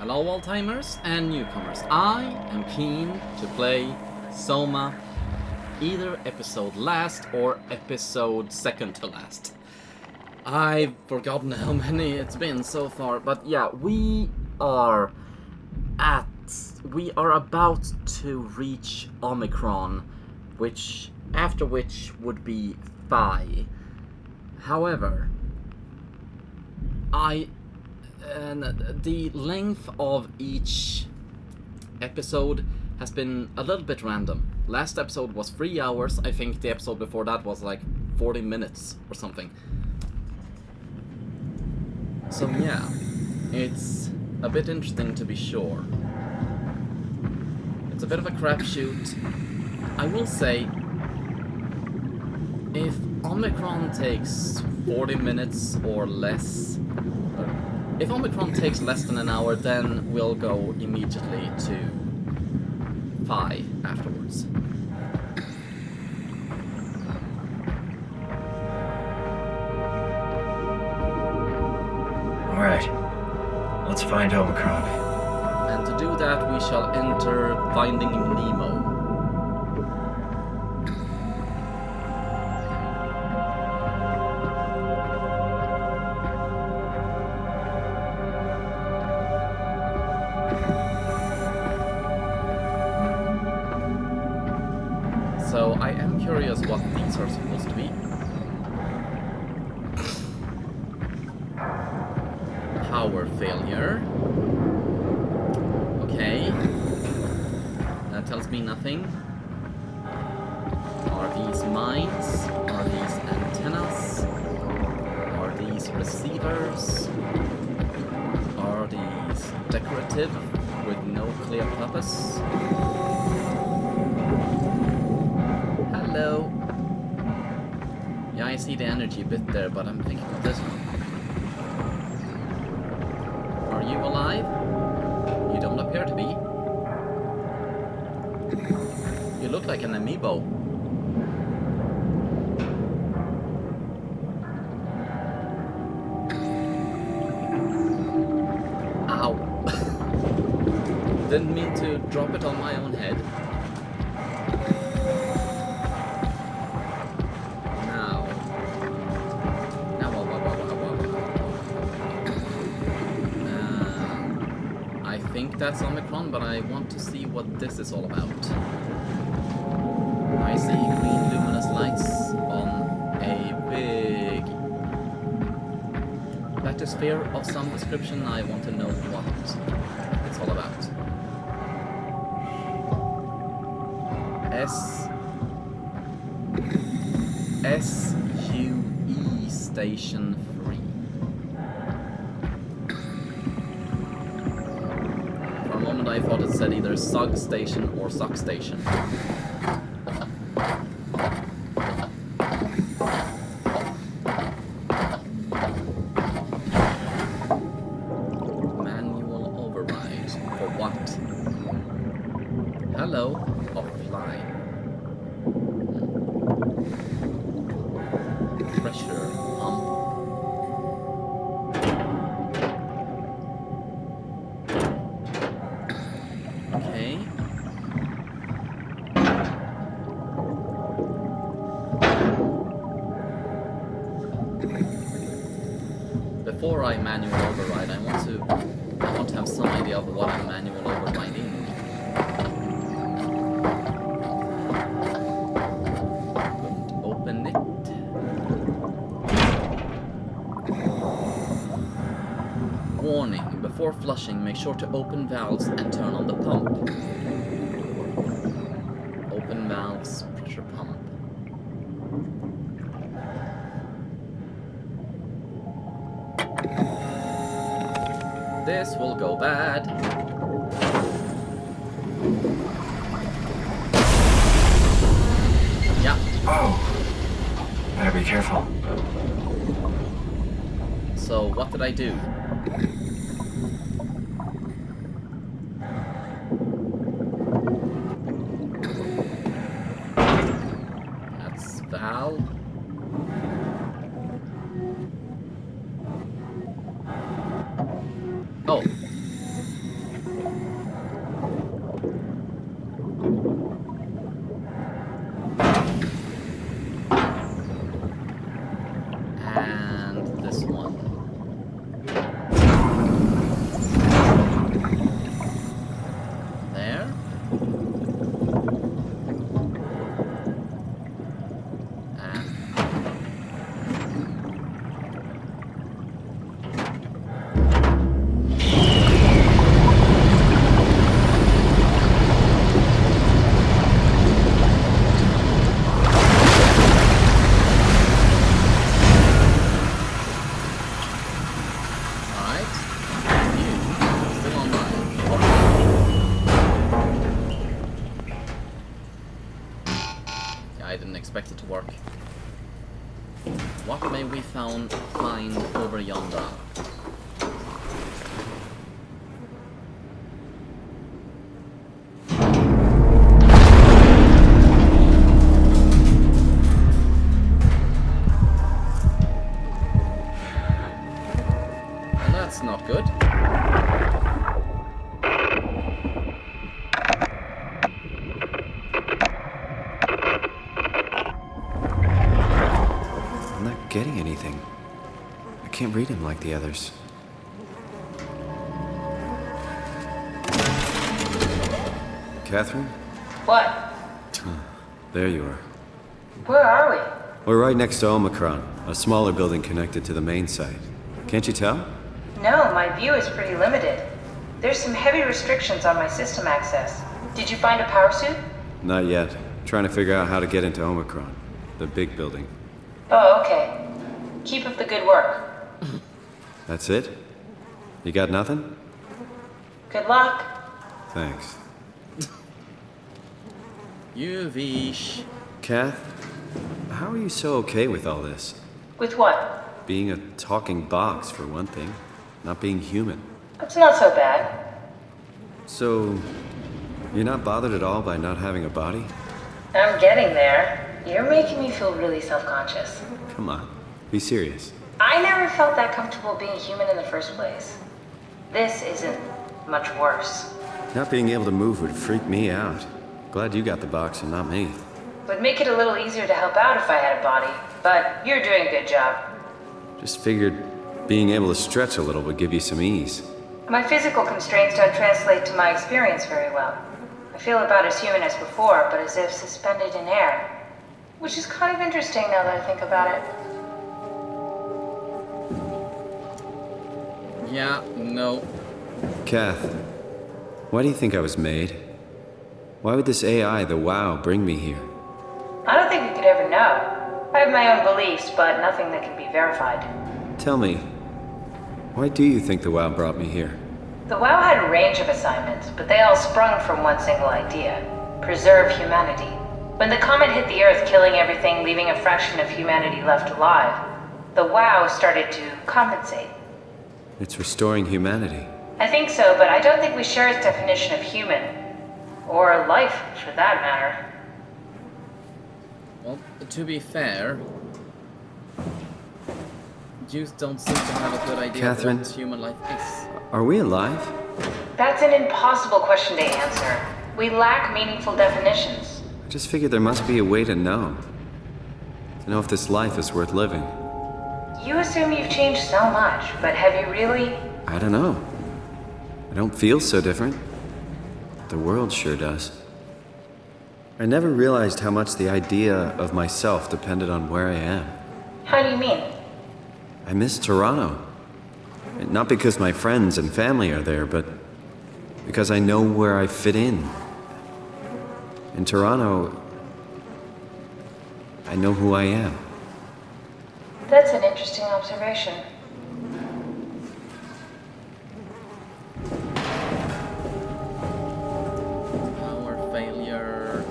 Hello old-timers and newcomers. I am keen to play Soma, either episode last or episode second to last. I've forgotten how many it's been so far, but yeah, we are about to reach Omicron, after which would be Phi. However, the length of each episode has been a little bit random. Last episode was 3 hours. I think the episode before that was like 40 minutes or something. So yeah, it's a bit interesting to be sure. It's a bit of a crapshoot. I will say, if Omicron takes 40 minutes or less, if Omicron takes less than an hour, then we'll go immediately to Phi afterwards. Alright, let's find Omicron. And to do that, we shall enter Finding Nemo. So I am curious what these are supposed to be. Power failure. Okay. That tells me nothing. Are these mines? Are these antennas? Are these receivers? Are these decorative with no clear purpose? Hello. Yeah, I see the energy bit there, but I'm thinking of this one. Are you alive? You don't appear to be. You look like an amiibo. Ow. Didn't mean to drop it on my own head. I think that's Omicron, but I want to see what this is all about. I see green luminous lights on a big bathysphere of some description. I want to know what it's all about. SUE Station 3. For a moment I thought it said either SUG Station or SUC Station. Manual override. For what? Hello, offline. Pressure pump. Okay. Before I manual override, I want to have some idea of what I'm manual overriding. Couldn't open it. Warning, before flushing, make sure to open valves and turn on the pump. Open valves, pressure pump. This will go bad. Yeah. Oh, better be careful. So, what did I do? That's valve. Oh. work. What may we find over yonder? And that's not good. I'm not getting anything. I can't read him like the others. Catherine? What? There you are. Where are we? We're right next to Omicron, a smaller building connected to the main site. Can't you tell? No, my view is pretty limited. There's some heavy restrictions on my system access. Did you find a power suit? Not yet. Trying to figure out how to get into Omicron, the big building. Oh, okay. Keep up the good work. That's it? You got nothing? Good luck. Thanks. You wish. Kath, how are you so okay with all this? With what? Being a talking box, for one thing. Not being human. It's not so bad. So, you're not bothered at all by not having a body? I'm getting there. You're making me feel really self-conscious. Come on, be serious. I never felt that comfortable being human in the first place. This isn't much worse. Not being able to move would freak me out. Glad you got the box and not me. Would make it a little easier to help out if I had a body, but you're doing a good job. Just figured being able to stretch a little would give you some ease. My physical constraints don't translate to my experience very well. I feel about as human as before, but as if suspended in air. Which is kind of interesting now that I think about it. Yeah, no. Kath, why do you think I was made? Why would this AI, the WoW, bring me here? I don't think we could ever know. I have my own beliefs, but nothing that can be verified. Tell me, why do you think the WoW brought me here? The WoW had a range of assignments, but they all sprung from one single idea: preserve humanity. When the comet hit the Earth, killing everything, leaving a fraction of humanity left alive, the WoW started to compensate. It's restoring humanity. I think so, but I don't think we share its definition of human. Or life, for that matter. Well, to be fair, Jews don't seem to have a good idea Catherine, of what human life is. Are we alive? That's an impossible question to answer. We lack meaningful definitions. I just figured there must be a way to know. To know if this life is worth living. You assume you've changed so much, but have you really? I don't know. I don't feel so different. The world sure does. I never realized how much the idea of myself depended on where I am. How do you mean? I miss Toronto. Not because my friends and family are there, but because I know where I fit in. In Toronto, I know who I am. That's an interesting observation. Power failure.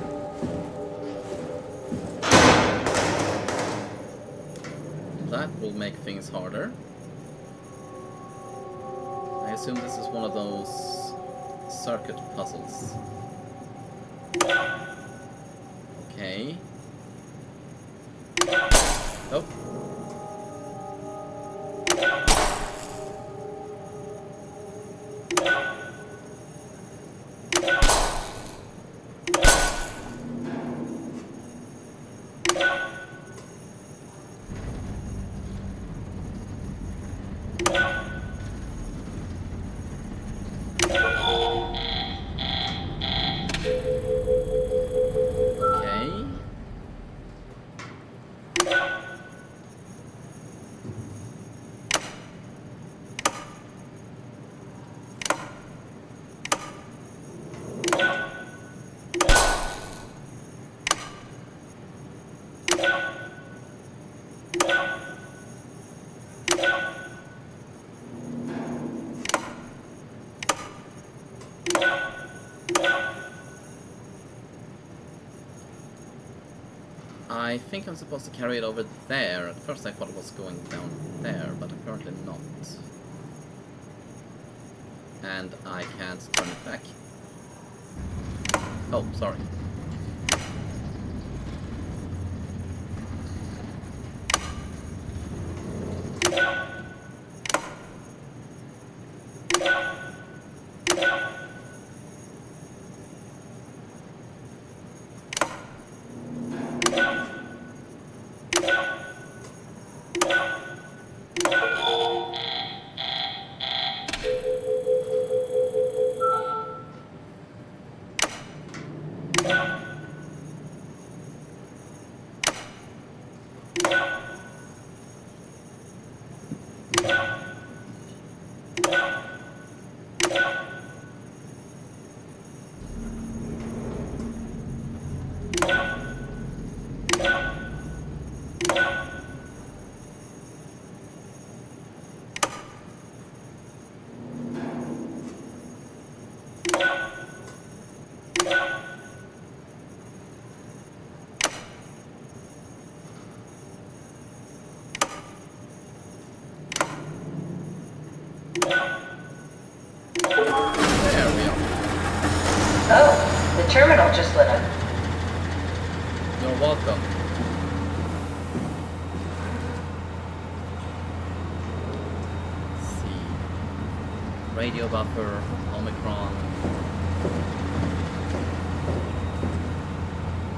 That will make things harder. I assume this is one of those circuit puzzles. Okay. Oh. Okay. I think I'm supposed to carry it over there. At first I thought it was going down there, but apparently not. And I can't turn it back. Oh, sorry. Oh, the terminal just lit up. You're welcome. Let's see. Radio buffer, Omicron.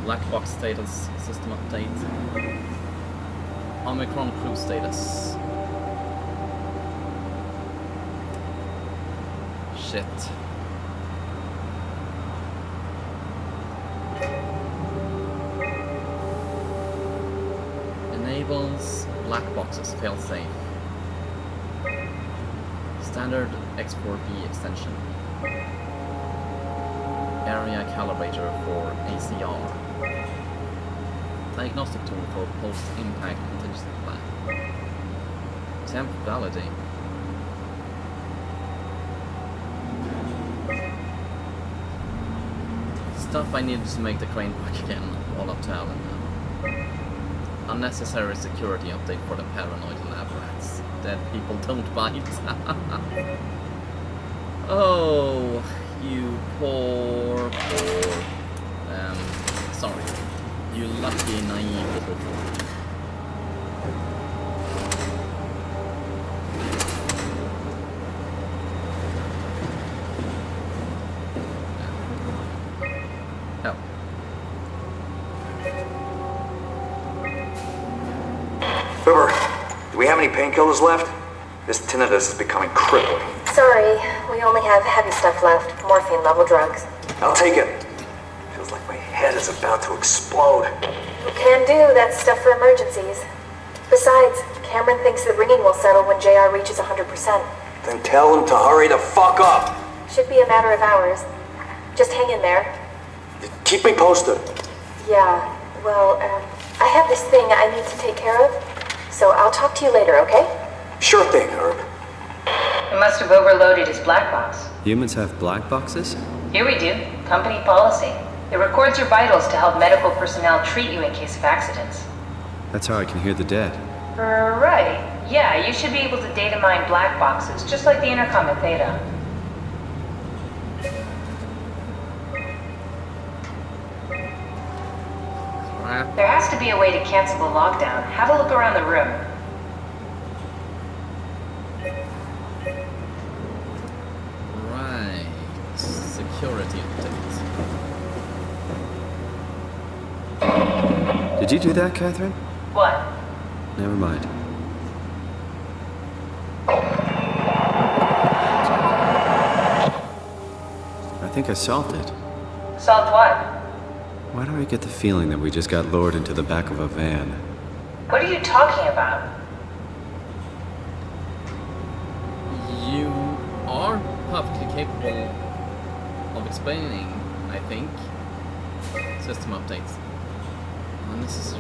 Black box status, system update. Omicron crew status. Shit. Enables black boxes failsafe. Standard X4B extension. Area calibrator for ACR. Diagnostic tool for post-impact contingency plan. Temp validate. Stuff I needed to make the crane work again, all up to Alan now. Unnecessary security update for the paranoid lab rats. Dead people don't bite. Oh, you poor. Sorry. You lucky, naive little boy. Oh. Uber, do we have any painkillers left? This tinnitus is becoming crippling. Sorry, we only have heavy stuff left. Morphine level drugs. I'll take it. Feels like my head is about to explode. Can do, that's stuff for emergencies. Besides, Cameron thinks the ringing will settle when JR reaches 100%. Then tell him to hurry the fuck up. Should be a matter of hours. Just hang in there. Keep me posted. Yeah, well, I have this thing I need to take care of, so I'll talk to you later, okay? Sure thing, Herb. It must have overloaded his black box. Humans have black boxes? Here we do. Company policy. It records your vitals to help medical personnel treat you in case of accidents. That's how I can hear the dead. Right. Yeah, you should be able to data mine black boxes, just like the intercom at Theta. Crap. There has to be a way to cancel the lockdown. Have a look around the room. Right. Security update. Did you do that, Catherine? What? Never mind. I think I solved it. Solved what? Why do I get the feeling that we just got lured into the back of a van? What are you talking about? You are perfectly capable of explaining, I think. System updates. Unnecessary.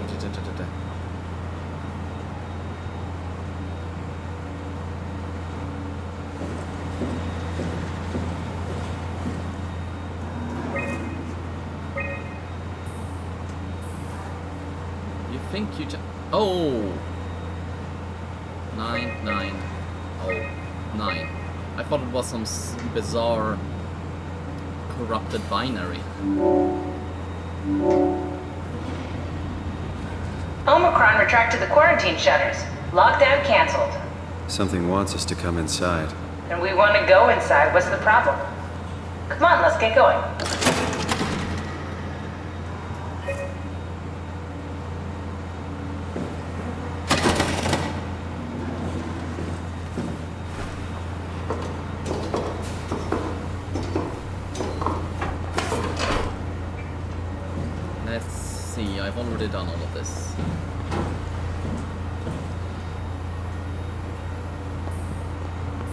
think you just... Oh! 9909. I thought it was some bizarre corrupted binary. Omicron retracted the quarantine shutters. Lockdown canceled. Something wants us to come inside. And we want to go inside. What's the problem? Come on, let's get going. Let's see, I've already done all of this.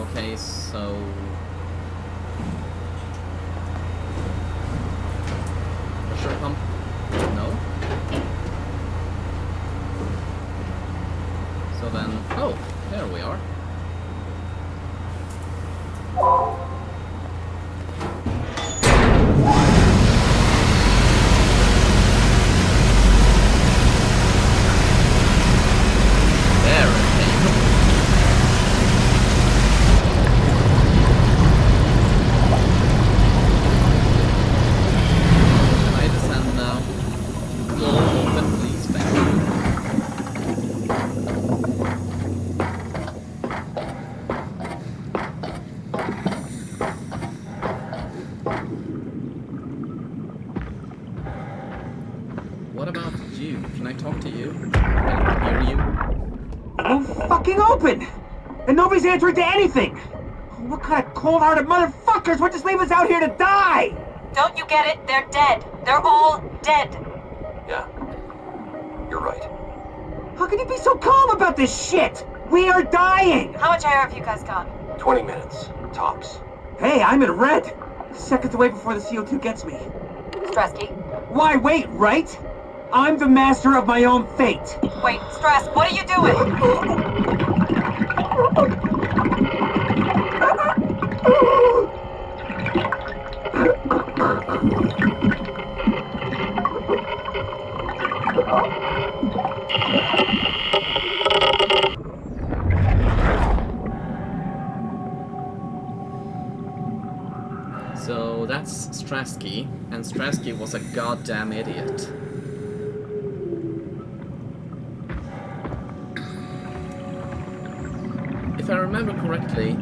Okay, so... pressure pump? No? So then... Oh, there we are. What about you? Can I talk to you? Can I hear you? Won't fucking open! And nobody's answering to anything! What kind of cold-hearted motherfuckers would just leave us out here to die? Don't you get it? They're dead. They're all dead. Yeah. You're right. How can you be so calm about this shit? We are dying! How much air have you guys got? 20 minutes. Tops. Hey, I'm in red! Seconds away before the CO2 gets me. Stresky. Why wait, right? I'm the master of my own fate. Wait, Stress, what are you doing? So that's Strasky, and Strasky was a goddamn idiot. If I remember correctly,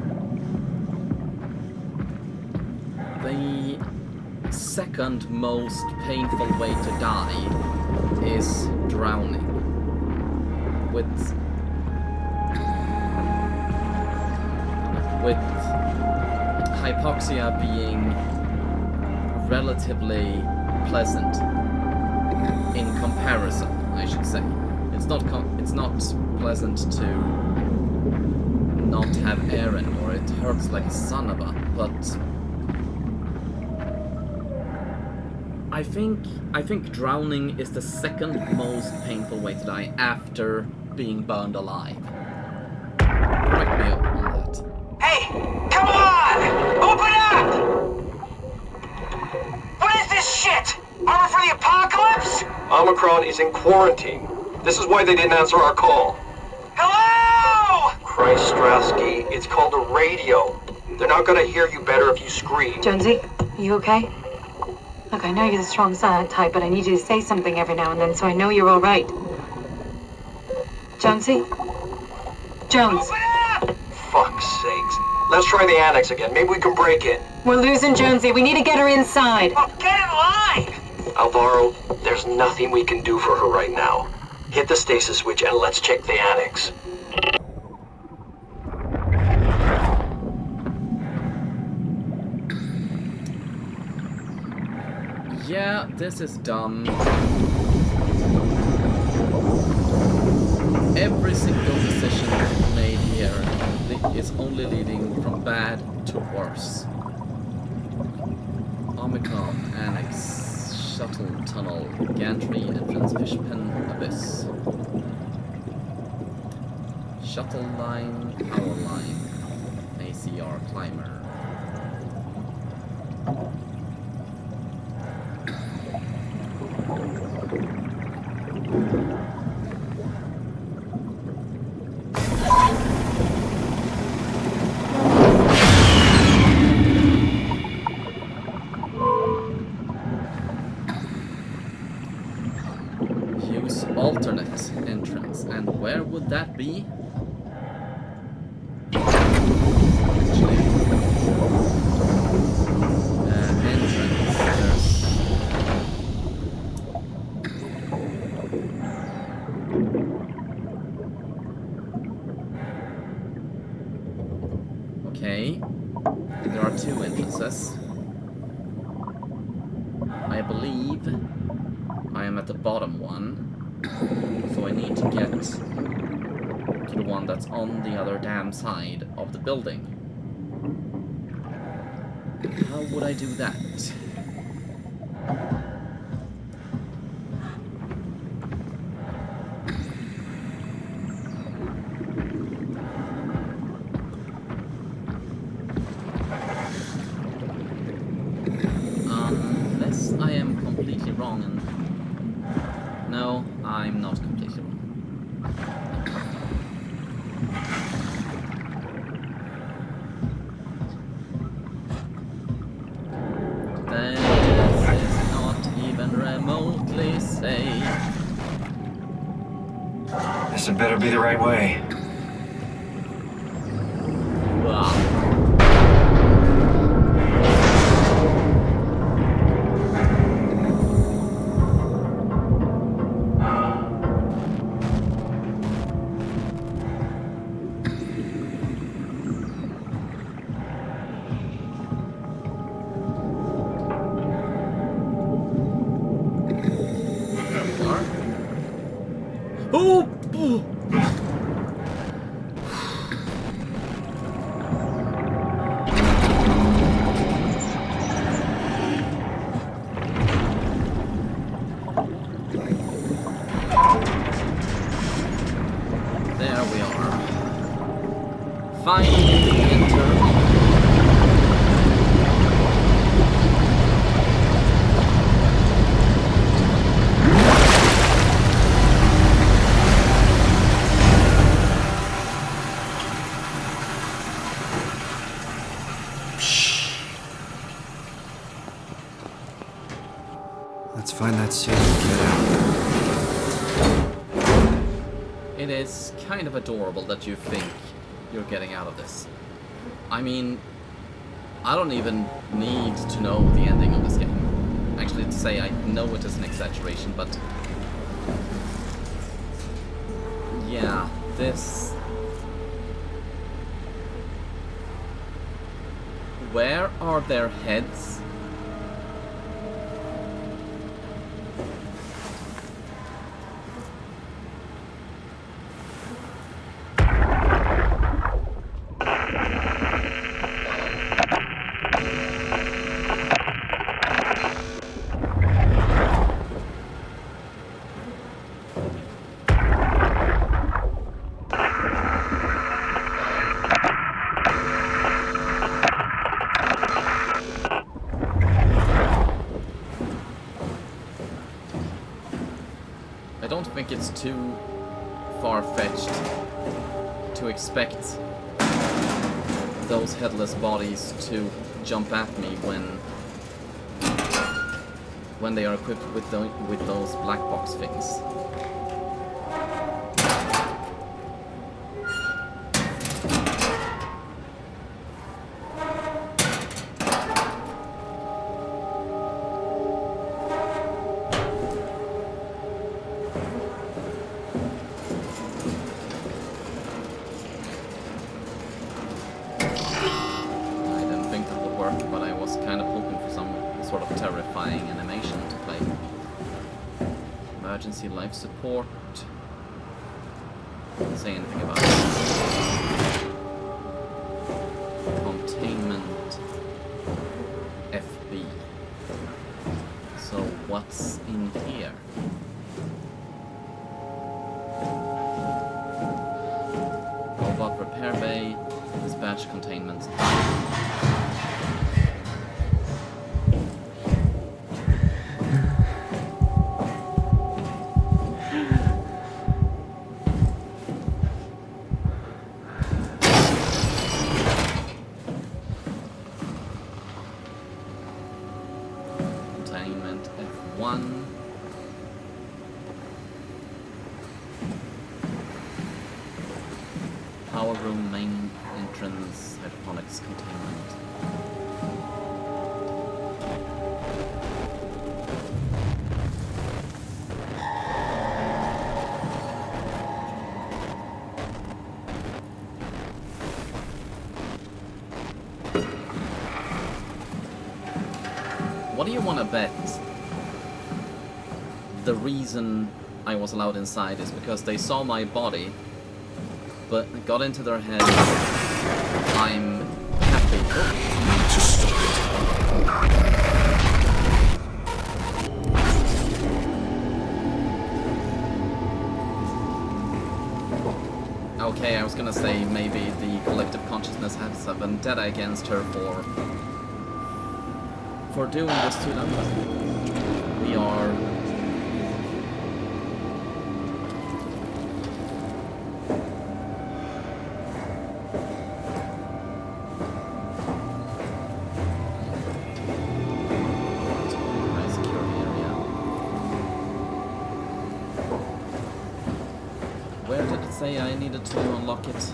the second most painful way to die is drowning. With hypoxia being relatively pleasant in comparison, I should say. It's not pleasant to not have air anymore. It hurts like a son of a. But I think drowning is the second most painful way to die after being burned alive. Correct me on that. Hey, come on! Open up! What is this shit? Armor for the apocalypse? Omicron is in quarantine. This is why they didn't answer our call. Hello! Christ, Strasky, it's called a radio. They're not gonna hear you better if you scream. Jonesy, are you okay? Look, I know you're the strong silent type, but I need you to say something every now and then so I know you're all right. Jonesy? Jones, Open up! Fuck's sakes. Let's try the annex again. Maybe we can break in. we're losing Jonesy. We need to get her inside. Oh, get in line! Alvaro, there's nothing we can do for her right now. Hit the stasis switch and let's check the annex. Yeah, this is dumb. Every single decision made here is only leading from bad to worse. Omicron, Annex, Shuttle Tunnel, Gantry, Entrance, Fishpen, Abyss. Shuttle Line, Power Line, ACR Climber. that be? Entrance. Okay. There are two entrances. I believe I am at the bottom one. So I need to get to the one that's on the other damn side of the building. How would I do that? Unless I am completely wrong and... No, I'm not completely wrong. This is not even remotely safe. This had better be the right way. Wow. Oh! There we are. Finally we enter. Let's find that suit and get out. It is kind of adorable that you think you're getting out of this. I mean, I don't even need to know the ending of this game. Actually, to say I know it is an exaggeration, but... yeah, this... Where are their heads? I don't think it's too far-fetched to expect those headless bodies to jump at me when they are equipped with those black box things. But I was kind of hoping for some sort of terrifying animation to play. Emergency life support. Doesn't say anything about it. Containment. FB. So what's in here? Robot repair bay. Dispatch containment. entrance, hydroponics containment. What do you want to bet? The reason I was allowed inside is because they saw my body, but it got into their head I'm happy. To stop it. Okay, I was gonna say maybe the collective consciousness has a vendetta against her for doing this to them. We are say I needed to unlock it.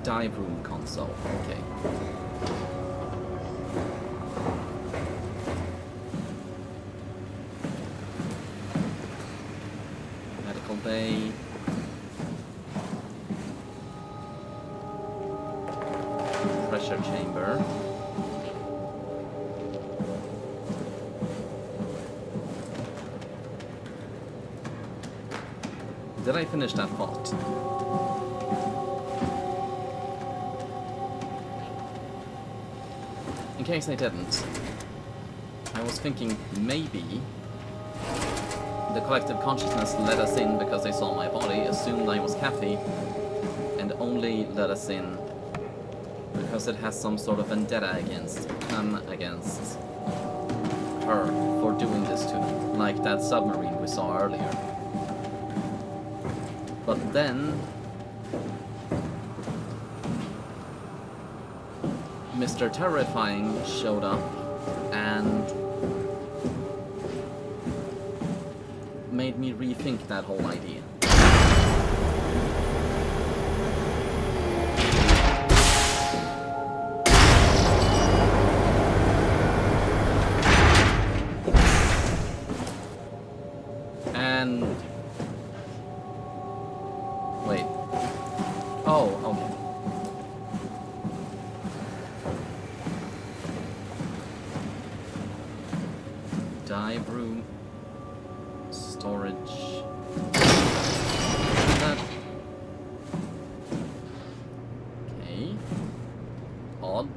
Dive room console. Okay. Medical bay. Pressure chamber. Did I finish that vault? In case I didn't, I was thinking maybe the collective consciousness let us in because they saw my body, assumed I was Kathy, and only let us in because it has some sort of vendetta against her for doing this to them, like that submarine we saw earlier. But then Mr. Terrifying showed up and made me rethink that whole idea. And wait. Oh, okay. Dive room. Storage. That. Okay. Odd.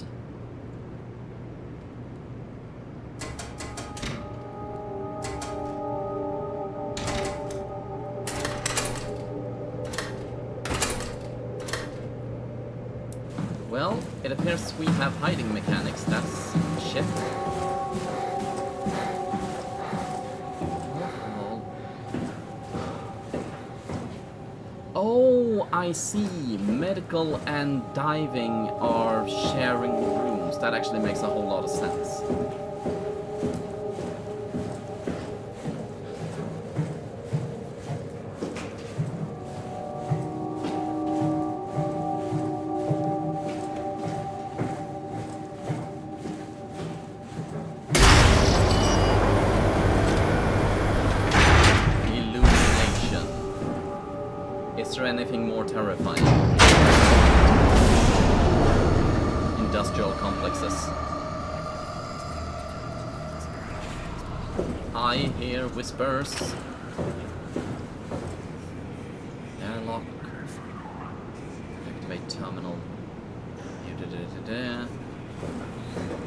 Well, it appears we have hiding mechanics. That's shit. Oh, I see. Medical and diving are sharing rooms. That actually makes a whole lot of sense. Is there anything more terrifying? Industrial complexes. I hear whispers. Airlock. Activate terminal.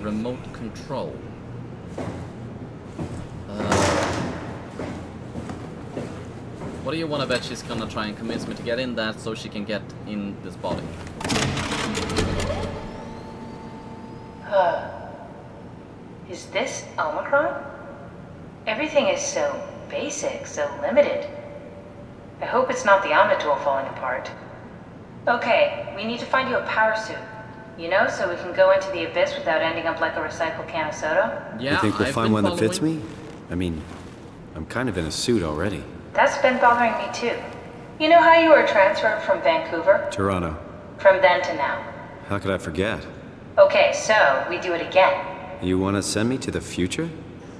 Remote control. What do you want to bet she's gonna try and convince me to get in that so she can get in this body? Is this Omicron? Everything is so basic, so limited. I hope it's not the Omnitool falling apart. Okay, we need to find you a power suit. You know, so we can go into the abyss without ending up like a recycled can of soda? Yeah, you think we'll I've find been one that fits following- me? I mean, I'm kind of in a suit already. That's been bothering me too. You know how you were transferred from Vancouver? Toronto. From then to now. How could I forget? Okay, so we do it again. You want to send me to the future?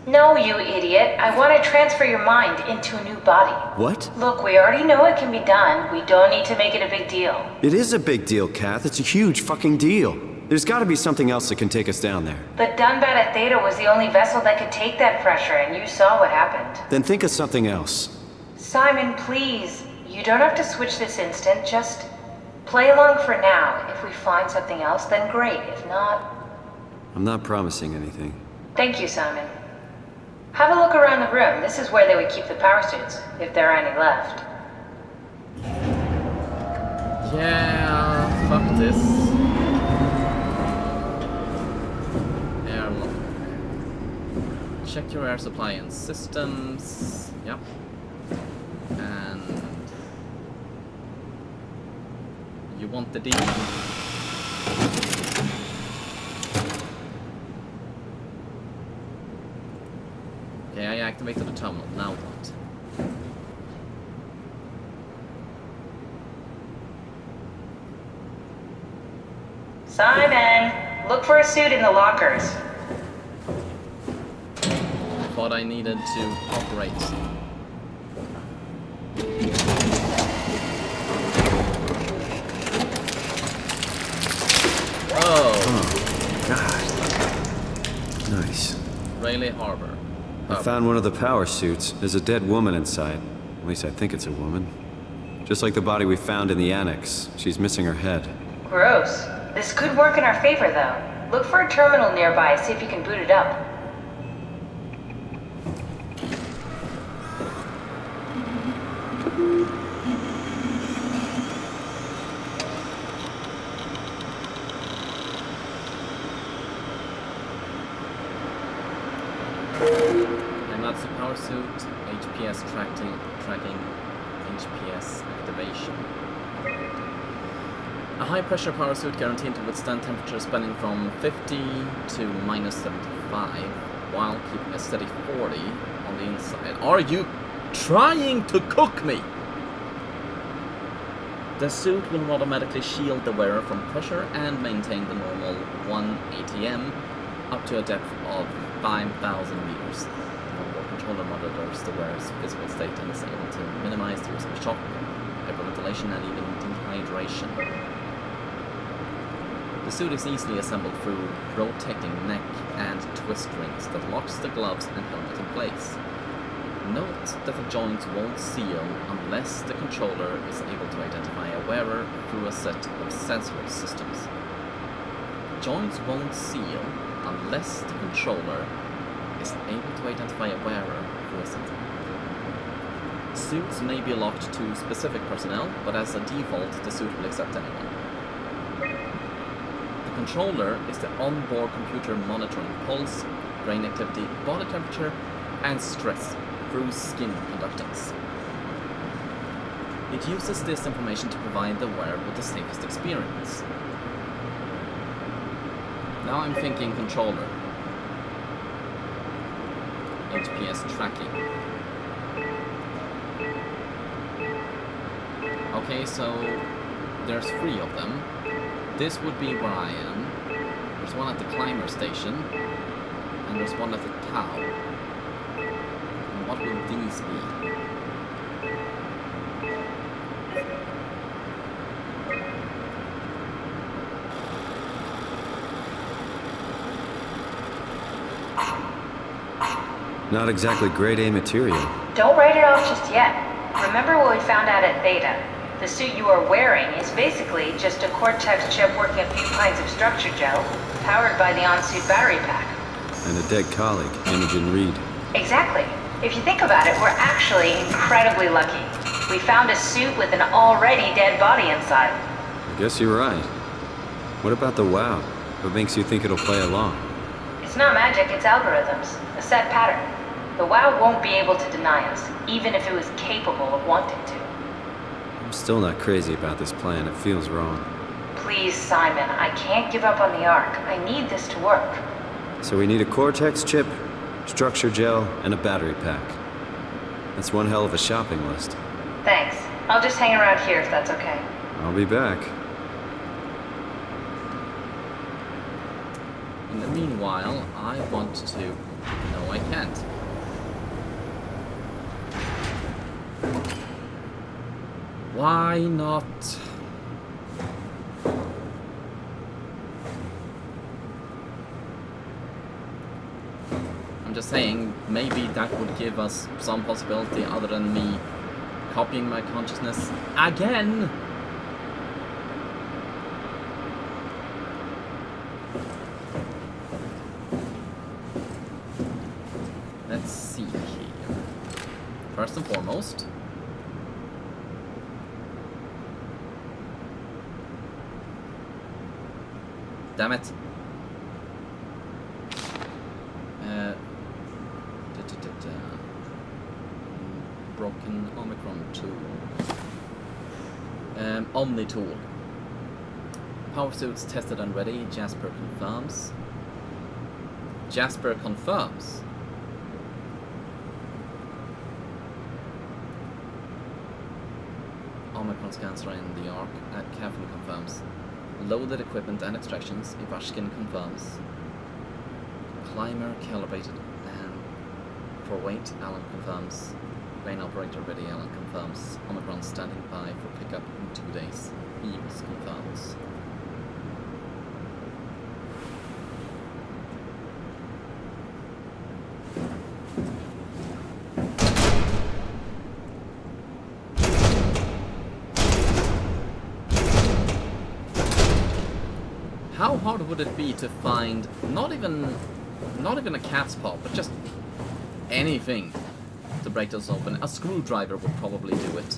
No, you idiot. I want to transfer your mind into a new body. What? Look, we already know it can be done. We don't need to make it a big deal. It is a big deal, Kath. It's a huge fucking deal. There's got to be something else that can take us down there. The Dunbat at Theta was the only vessel that could take that pressure, and you saw what happened. Then think of something else. Simon, please. You don't have to switch this instant. Just play along for now. If we find something else, then great. If not... I'm not promising anything. Thank you, Simon. Have a look around the room. This is where they would keep the power suits, if there are any left. Yeah, fuck this. Airlock. Check your air supply and systems. Yep. And you want the D? Okay, I activated the terminal. Now what? Simon! Look for a suit in the lockers. I thought I needed to operate. Oh, God. Nice. Rayleigh Harbor. I found one of the power suits. There's a dead woman inside. At least I think it's a woman. Just like the body we found in the annex. She's missing her head. Gross. This could work in our favor, though. Look for a terminal nearby, see if you can boot it up. And that's the power suit, HPS tracking, HPS activation. A high-pressure power suit guaranteed to withstand temperatures spanning from 50 to minus 75, while keeping a steady 40 on the inside. Are you trying to cook me? The suit will automatically shield the wearer from pressure and maintain the normal 1 ATM up to a depth of 5,000 meters. The onboard controller monitors the wearer's physical state and is able to minimize the risk of shock, hyperventilation, and even dehydration. The suit is easily assembled through rotating neck and twist rings that locks the gloves and helmet in place. Note that the joints won't seal unless the controller is able to identify a wearer through a set of sensory systems. Joints won't seal unless the controller is able to identify a wearer through a set. Suits may be locked to specific personnel, but as a default, the suit will accept anyone. The controller is the onboard computer monitoring pulse, brain activity, body temperature, and stress through skin conductance. It uses this information to provide the wearer with the safest experience. Now I'm thinking controller. HPS tracking. Okay, so there's 3 of them. This would be where I am. There's one at the climber station. And there's one at the tower. And what will these be? Not exactly grade A material. Don't write it off just yet. Remember what we found out at Theta? The suit you are wearing is basically just a Cortex chip working a few pints of structure gel, powered by the on-suit battery pack. And a dead colleague, Imogen Reed. Exactly. If you think about it, we're actually incredibly lucky. We found a suit with an already dead body inside. I guess you're right. What about the WoW? What makes you think it'll play along? It's not magic, it's algorithms. A set pattern. The WoW won't be able to deny us, even if it was capable of wanting to. I'm still not crazy about this plan. It feels wrong. Please, Simon, I can't give up on the Ark. I need this to work. So we need a Cortex chip, structure gel, and a battery pack. That's one hell of a shopping list. Thanks. I'll just hang around here if that's okay. I'll be back. In the meanwhile, I want to... No, I can't. Why not? I'm just saying, maybe that would give us some possibility other than me copying my consciousness again. Let's see here. First and foremost, damn it. Broken Omicron tool. Omni tool. Power suits tested and ready. Jasper confirms. Jasper confirms. Omicron scans are in the Ark. Kevin confirms. Loaded equipment and extractions. Ivashkin confirms. Climber calibrated and for weight. Alan confirms. Crane operator ready. Alan confirms. Omicron standing by for pickup in 2 days. Eames confirms. How hard would it be to find not even a cat's paw, but just anything to break this open? A screwdriver would probably do it.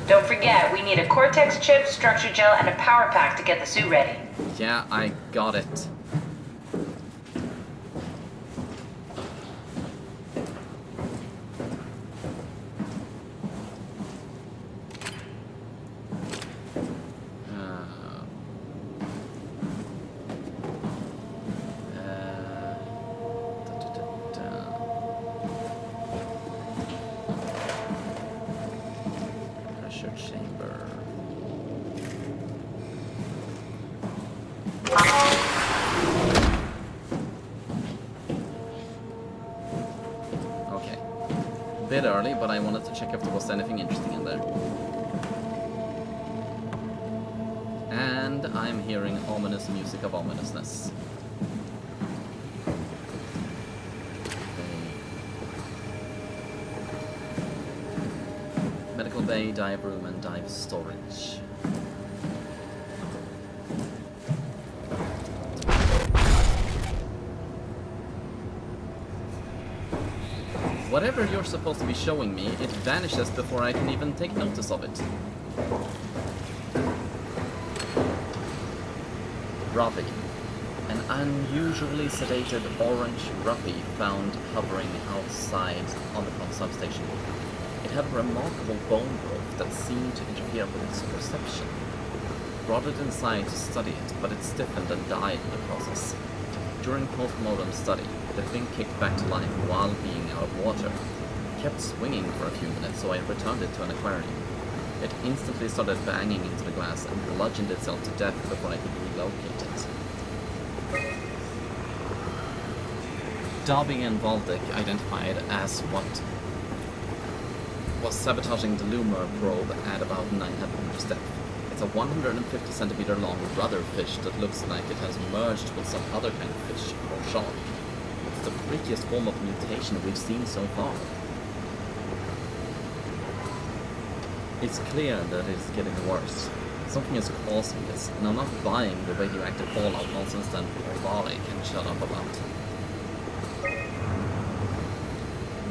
Don't forget, we need a Cortex chip, structure gel, and a power pack to get the suit ready. Yeah, I got it. Bit early, but I wanted to check if there was anything interesting in there. And I'm hearing ominous music of ominousness. Medical bay, dive room, and dive storage. Whatever you're supposed to be showing me, it vanishes before I can even take notice of it. Robbie. An unusually sedated orange Ruffy found hovering outside Omicron substation. It had a remarkable bone growth that seemed to interfere with its perception. Brought it inside to study it, but it stiffened and died in the process. During post-mortem study, the thing kicked back to life while being out of water. It kept swinging for a few minutes, so I returned it to an aquarium. It instantly started banging into the glass and bludgeoned itself to death before I could relocate it. Dobby and Valdic identified as what was sabotaging the Lumer probe at about 900 meters depth. It's a 150 centimeter long rudder fish that looks like it has merged with some other kind of fish or shark. It's the freakiest form of mutation we've seen so far. It's clear that it's getting worse. Something is causing this, and I'm not buying the radioactive fallout nonsense that Orvale can shut up about.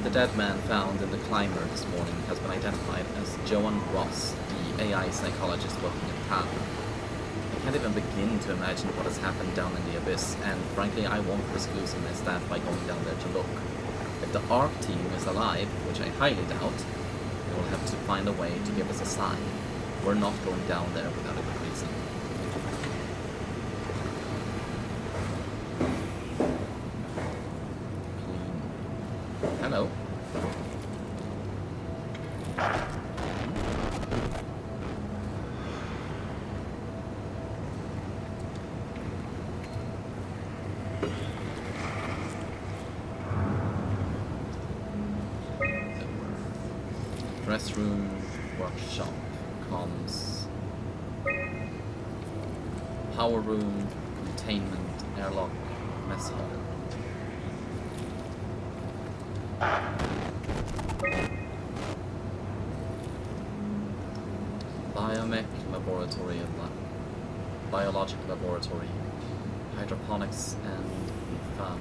The dead man found in the climber this morning has been identified as Joan Ross, the AI psychologist working in town. I can't even begin to imagine what has happened down in the abyss, and frankly I won't risk losing my staff by going down there to look. If the ARC team is alive, which I highly doubt, they will have to find a way to give us a sign. We're not going down there without a good reason. Hello. Dress room, workshop, comms, power room, containment, airlock, mess hall. Biomech laboratory and biologic laboratory, hydroponics and fab.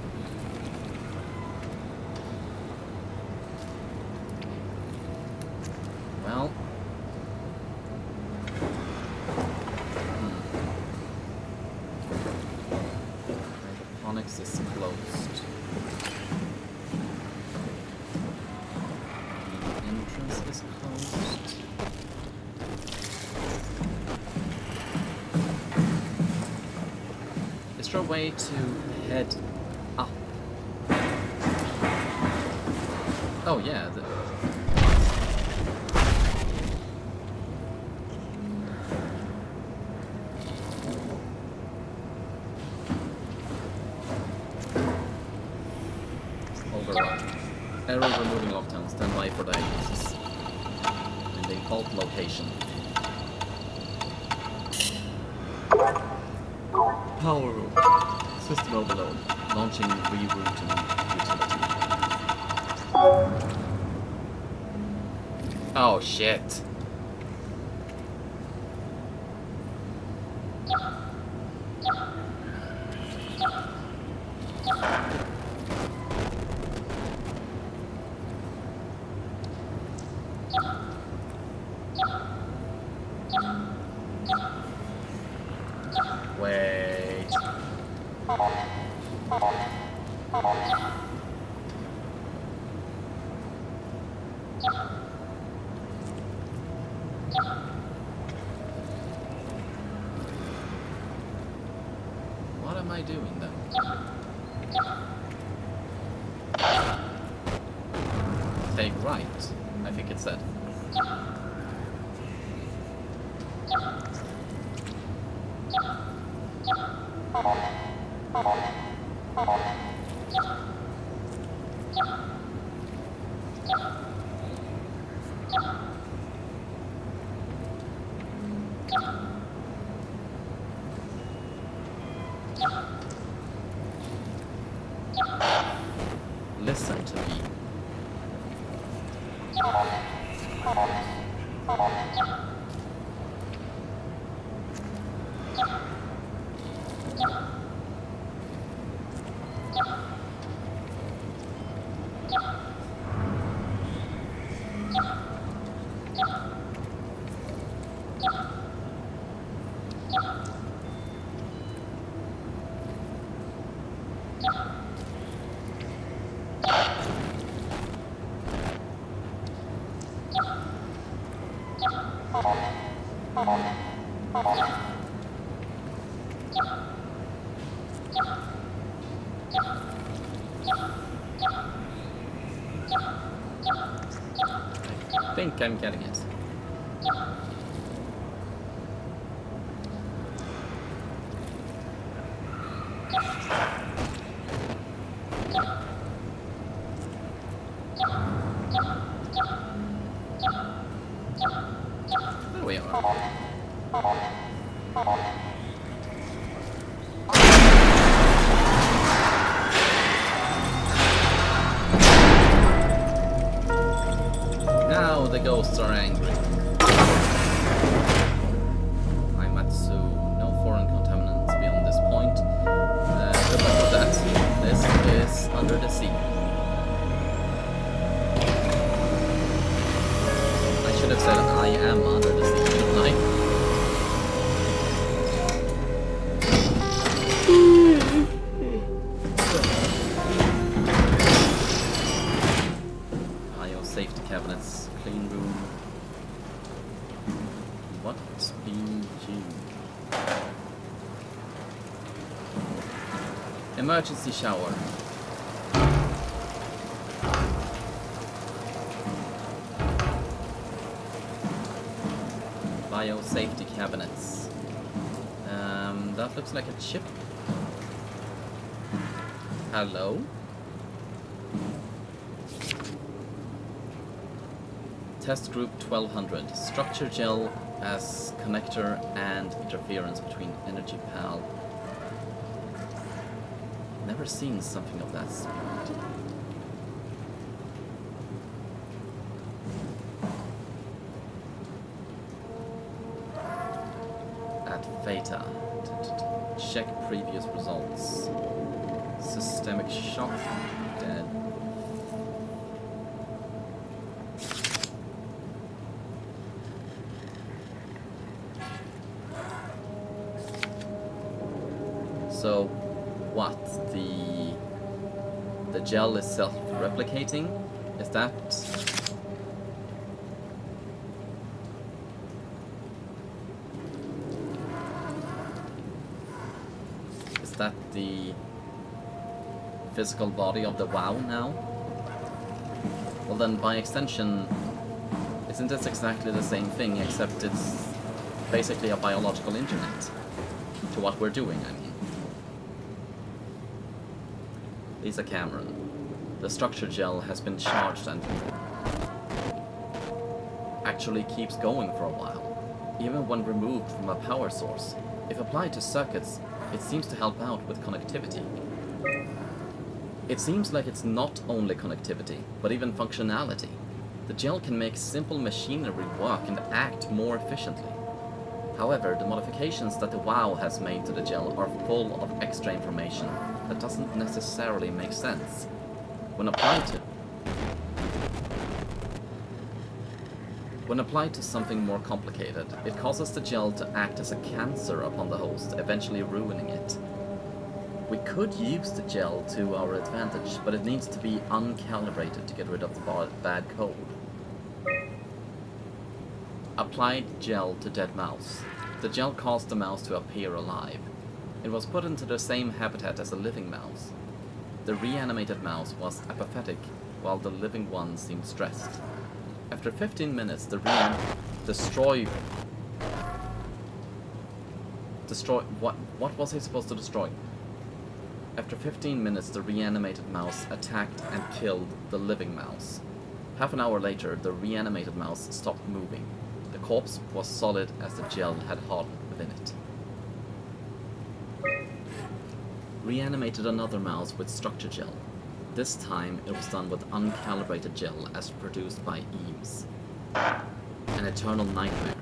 Well, hydroponics is closed. The entrance is closed. Is there a way to head up? Oh yeah. Error removing lockdown. Stand by for diagnosis. In the default location. Power room. System overload. Launching rerouting utility. Oh shit. Wait. What am I doing then? Take right, I think it said. Listen to me. I think I'm getting it. There we are. Now the ghosts are angry. I'm at zoo. No foreign contaminants beyond this point. Good luck with that. This is under the sea. I should have said I am under the sea, shouldn't I? Safety cabinets, clean room. What's being used? Emergency shower. Biosafety cabinets. That looks like a chip. Hello? Test group 1200. Structure gel as connector and interference between energy pal. Never seen something of that speed. At Theta. Check previous results. Systemic shock. Dead. So, what? The gel is self-replicating? Is that... Is that the physical body of the WoW now? Well then, by extension, isn't this exactly the same thing, except it's basically a biological internet to what we're doing, I mean. Lisa Cameron. The structure gel has been charged and actually keeps going for a while, even when removed from a power source. If applied to circuits, it seems to help out with connectivity. It seems like it's not only connectivity, but even functionality. The gel can make simple machinery work and act more efficiently. However, the modifications that the WoW has made to the gel are full of extra information that doesn't necessarily make sense. When applied to something more complicated, it causes the gel to act as a cancer upon the host, eventually ruining it. We could use the gel to our advantage, but it needs to be uncalibrated to get rid of the bad code. Applied gel to dead mouse. The gel caused the mouse to appear alive. It was put into the same habitat as a living mouse. The reanimated mouse was apathetic, while the living one seemed stressed. After 15 minutes, the destroy... What was he supposed to destroy? After 15 minutes, the reanimated mouse attacked and killed the living mouse. Half an hour later, the reanimated mouse stopped moving. The corpse was solid as the gel had hardened within it. Reanimated another mouse with structure gel. This time it was done with uncalibrated gel as produced by Eames. An eternal nightmare.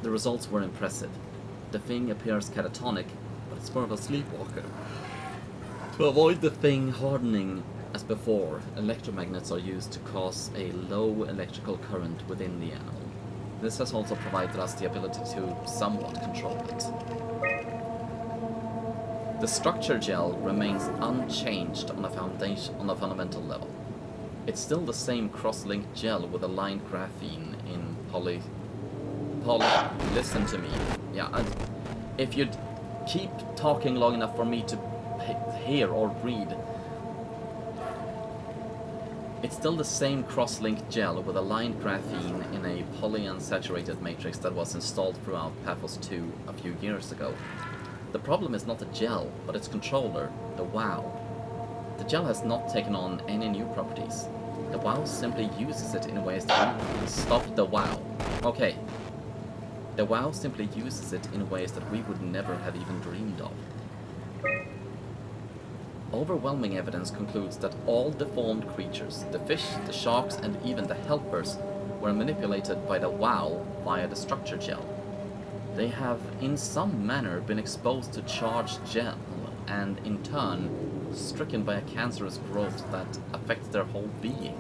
The results were impressive. The thing appears catatonic, but it's more of a sleepwalker. To avoid the thing hardening as before, electromagnets are used to cause a low electrical current within the animal. This has also provided us the ability to somewhat control it. The structure gel remains unchanged on a fundamental level. It's still the same cross-linked gel with aligned graphene in poly. Listen to me. Yeah, if you'd keep talking long enough for me to hear or read. It's still the same cross-linked gel with aligned graphene in a polyunsaturated matrix that was installed throughout Paphos 2 a few years ago. The problem is not the gel, but its controller, the WoW. The gel has not taken on any new properties. The WoW simply uses it in ways that we stop the WoW. Okay. The WoW simply uses it in ways that we would never have even dreamed of. Overwhelming evidence concludes that all deformed creatures, the fish, the sharks, and even the helpers, were manipulated by the WoW via the structure gel. They have, in some manner, been exposed to charged gel, and in turn, stricken by a cancerous growth that affects their whole being.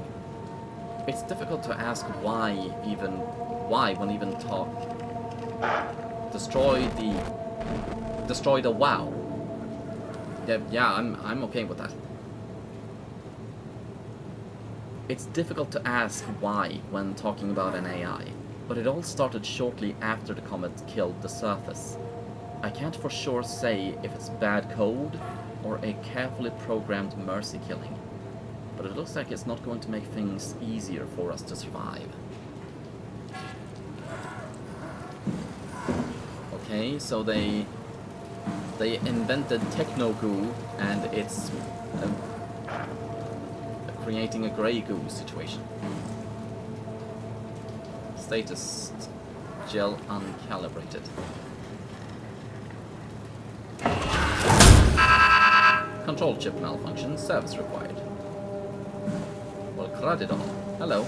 It's difficult to ask why when even talk. Destroy the WoW. Yeah, I'm okay with that. It's difficult to ask why when talking about an AI, but it all started shortly after the comet killed the surface. I can't for sure say if it's bad code or a carefully programmed mercy killing, but it looks like it's not going to make things easier for us to survive. Okay, Okay, so they invented techno goo, and it's creating a grey goo situation. Status gel uncalibrated. Control chip malfunction, service required. Well, crud it all. Hello.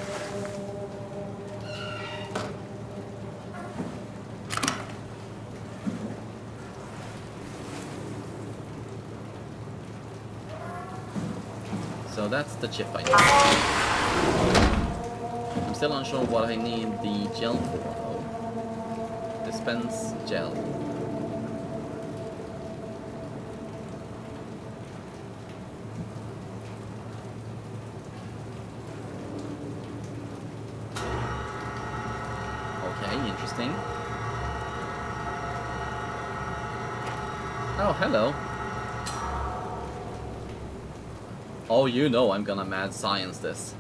So that's the chip I need. I'm still unsure what I need the gel for, though. Dispense gel. Okay, interesting. Oh, hello. Oh, you know I'm gonna mad science this.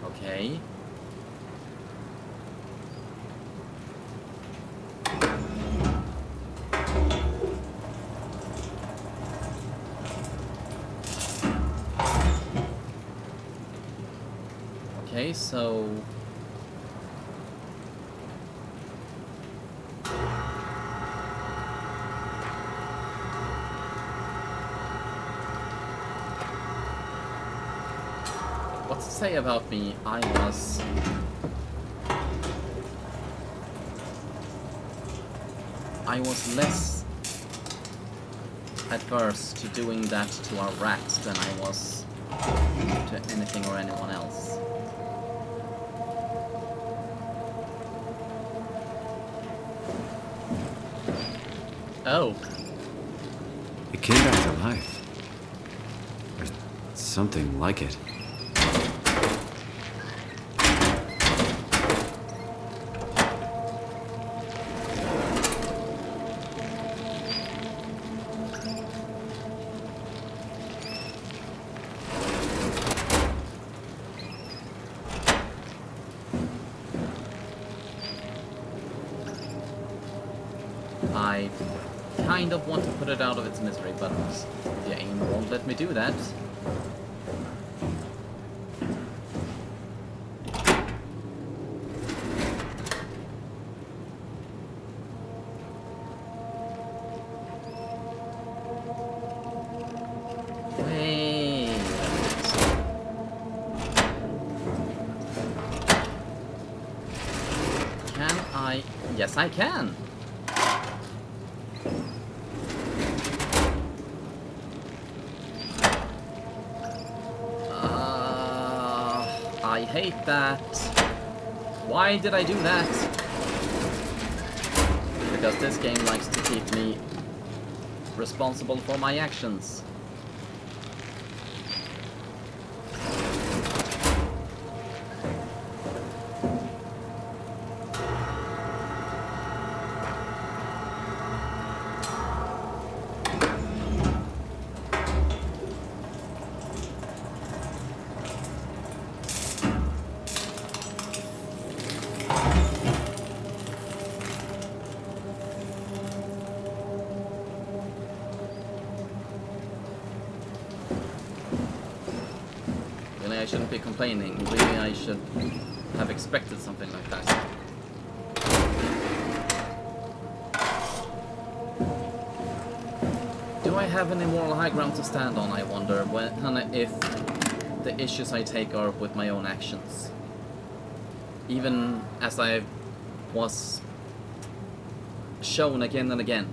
Okay. Okay, so... What's to say about me? I was less adverse to doing that to our rats than I was to anything or anyone else. Oh. It came back to life. Or something like it. I kind of want to put it out of its misery, but the aim won't let me do that. Wait. Can I? Yes, I can. I hate that. Why did I do that? Because this game likes to keep me responsible for my actions. I shouldn't be complaining. Really, I should have expected something like that. Do I have any moral high ground to stand on, I wonder, if the issues I take are with my own actions? Even as I was shown again and again.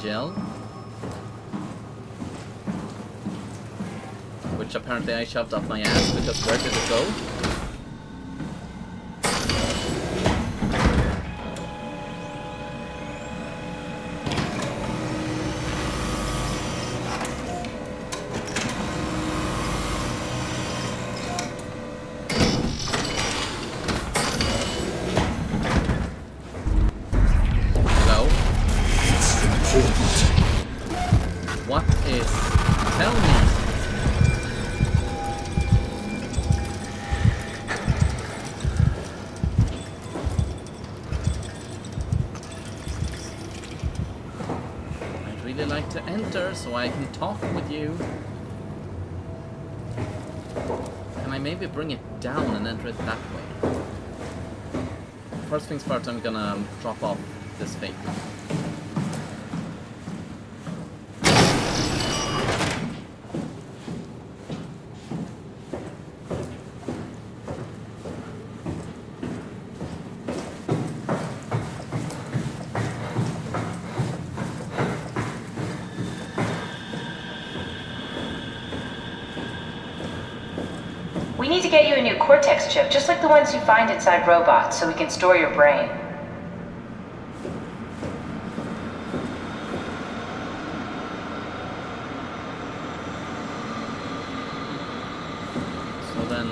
Gel, which apparently I shoved up my ass, because where did it go? like to enter so I can talk with you? Can I maybe bring it down and enter it that way? First things first, I'm gonna drop off this thing. We need to get you a new Cortex chip, just like the ones you find inside robots, so we can store your brain. So then...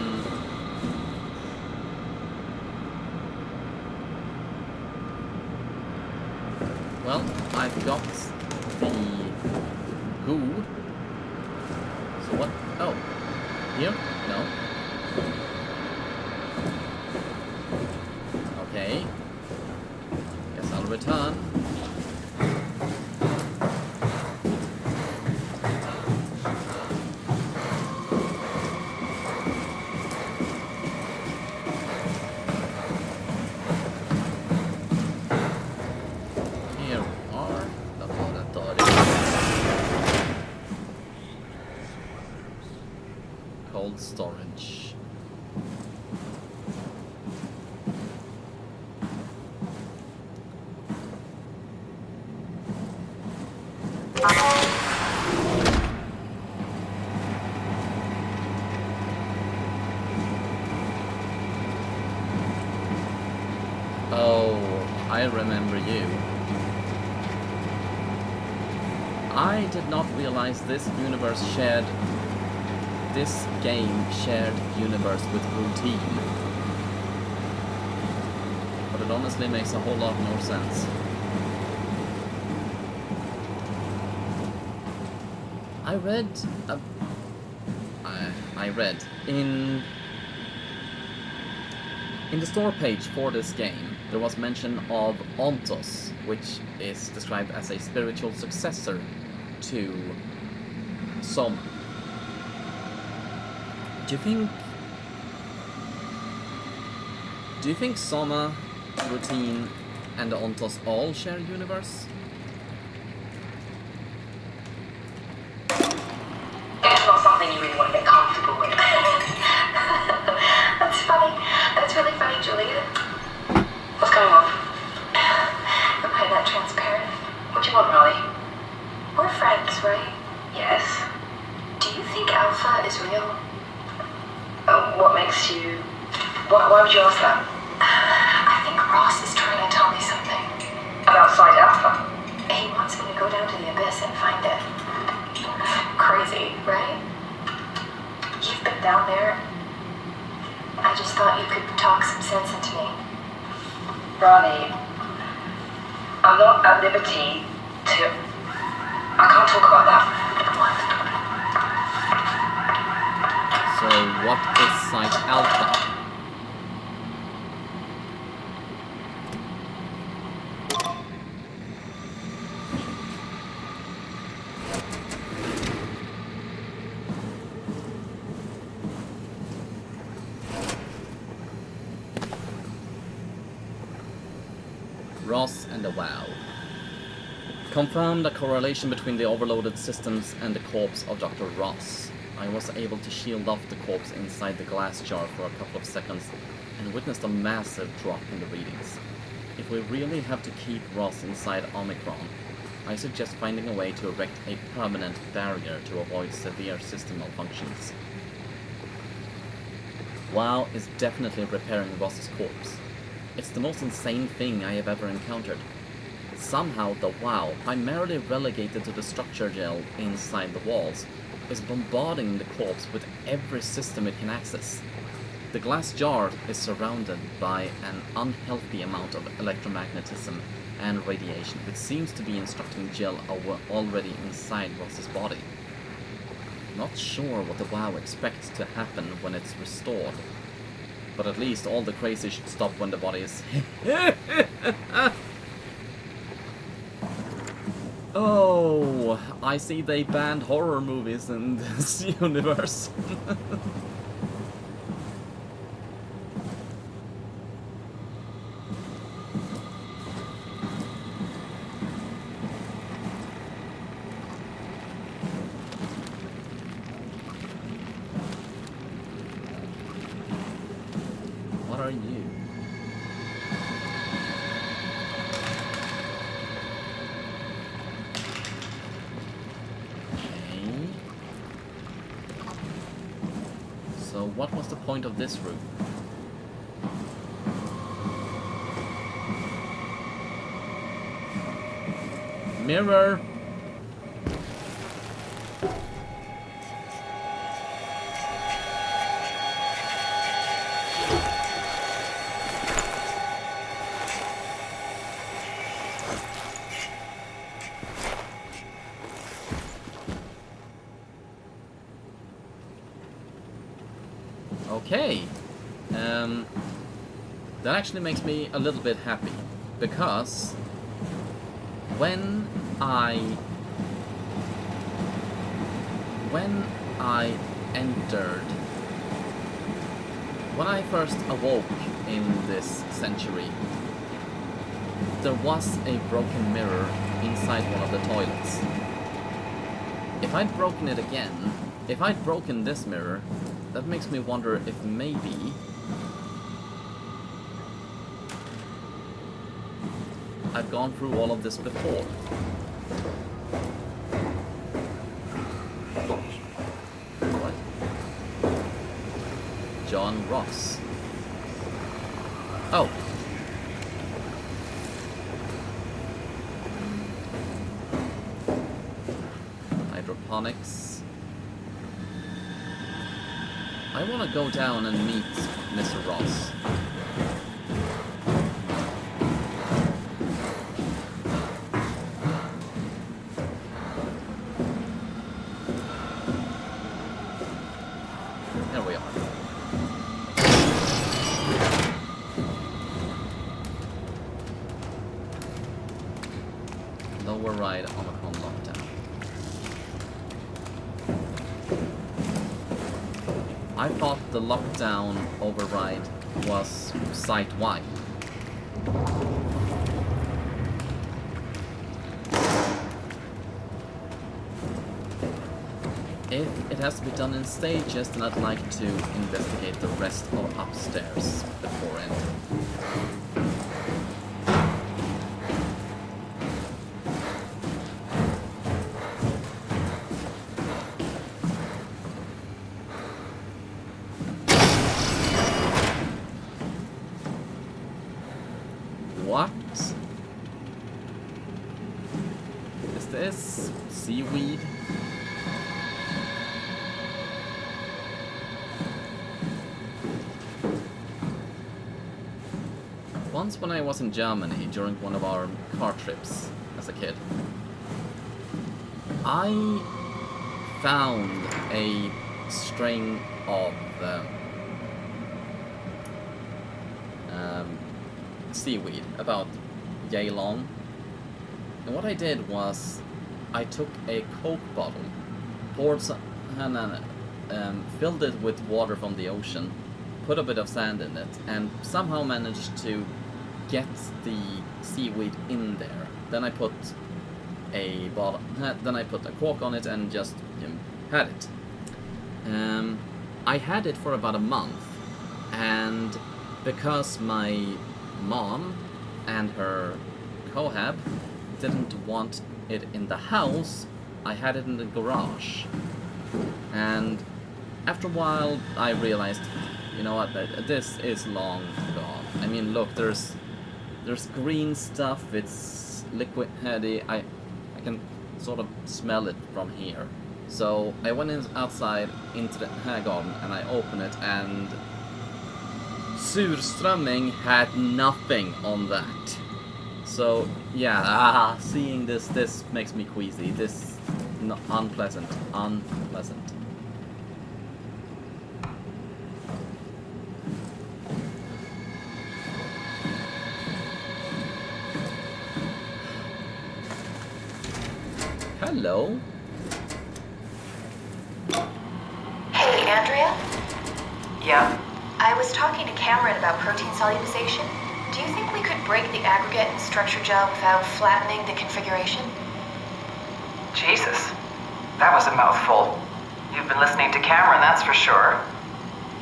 Well, I've got the goo. So what? Oh. Here? No. Okay. Guess I'll return. Here we are. The laboratory. Cold storage. Oh, I remember you. I did not realize this game shared universe with routine. But it honestly makes a whole lot more sense. I read in the store page for this game, there was mention of Ontos, which is described as a spiritual successor to Soma. Do you think Soma, Routine, and the Ontos all share a universe? It's not something you really want to get comfortable with. That's funny. That's really funny, Julia. What's going on? You're playing that transparent. What do you want, Molly? We're friends, right? Yes. Do you think Alpha is real? What makes you... Why would you ask that? I think Ross is trying to tell me something. About Side Alpha? He wants me to go down to the abyss and find it. Crazy, right? You've been down there. I just thought you could talk some sense into me. Ronnie, I'm not at liberty to... I can't talk about that. So what is Site Alpha? Ross and the WoW. Confirmed a correlation between the overloaded systems and the corpse of Dr. Ross. I was able to shield off the corpse inside the glass jar for a couple of seconds and witnessed a massive drop in the readings. If we really have to keep Ross inside Omicron, I suggest finding a way to erect a permanent barrier to avoid severe system malfunctions. WoW is definitely repairing Ross's corpse. It's the most insane thing I have ever encountered. Somehow the WoW, primarily relegated to the structure gel inside the walls, is bombarding the corpse with every system it can access. The glass jar is surrounded by an unhealthy amount of electromagnetism and radiation, which seems to be instructing Jill already inside Ross's body. Not sure what the WoW expects to happen when it's restored, but at least all the crazy should stop when the body is... Oh, I see they banned horror movies in this universe. What are you? So what was the point of this room? Mirror! Okay, that actually makes me a little bit happy, because when I first awoke in this century, there was a broken mirror inside one of the toilets. If I'd broken it again, if I'd broken this mirror, that makes me wonder if maybe I've gone through all of this before. What? John Ross. Oh. Hydroponics. I want to go down and meet Mr. Ross. There we are. Lower right Omicron lockdown. I thought the lockdown override was site-wide. If it has to be done in stages, then I'd like to investigate the rest of upstairs before entering. What is this? Seaweed? Once when I was in Germany during one of our car trips as a kid, I found a string of seaweed about yay long, and what I did was I took a Coke bottle, poured some, filled it with water from the ocean, put a bit of sand in it, and somehow managed to get the seaweed in there. Then I put a bottle, then I put a cork on it and just had it. I had it for about a month, and because my mom and her cohab didn't want it in the house, I had it in the garage. And after a while I realized, you know what, this is long gone. I mean, look, there's green stuff, it's liquid heady, I can sort of smell it from here. So I went outside into the garden and I opened it, and surströmming had nothing on that. So yeah, seeing this makes me queasy. This unpleasant. Hello. Hey, Andrea? Yeah? I was talking to Cameron about protein solubilization. Do you think we could break the aggregate and structure gel without flattening the configuration? Jesus. That was a mouthful. You've been listening to Cameron, that's for sure.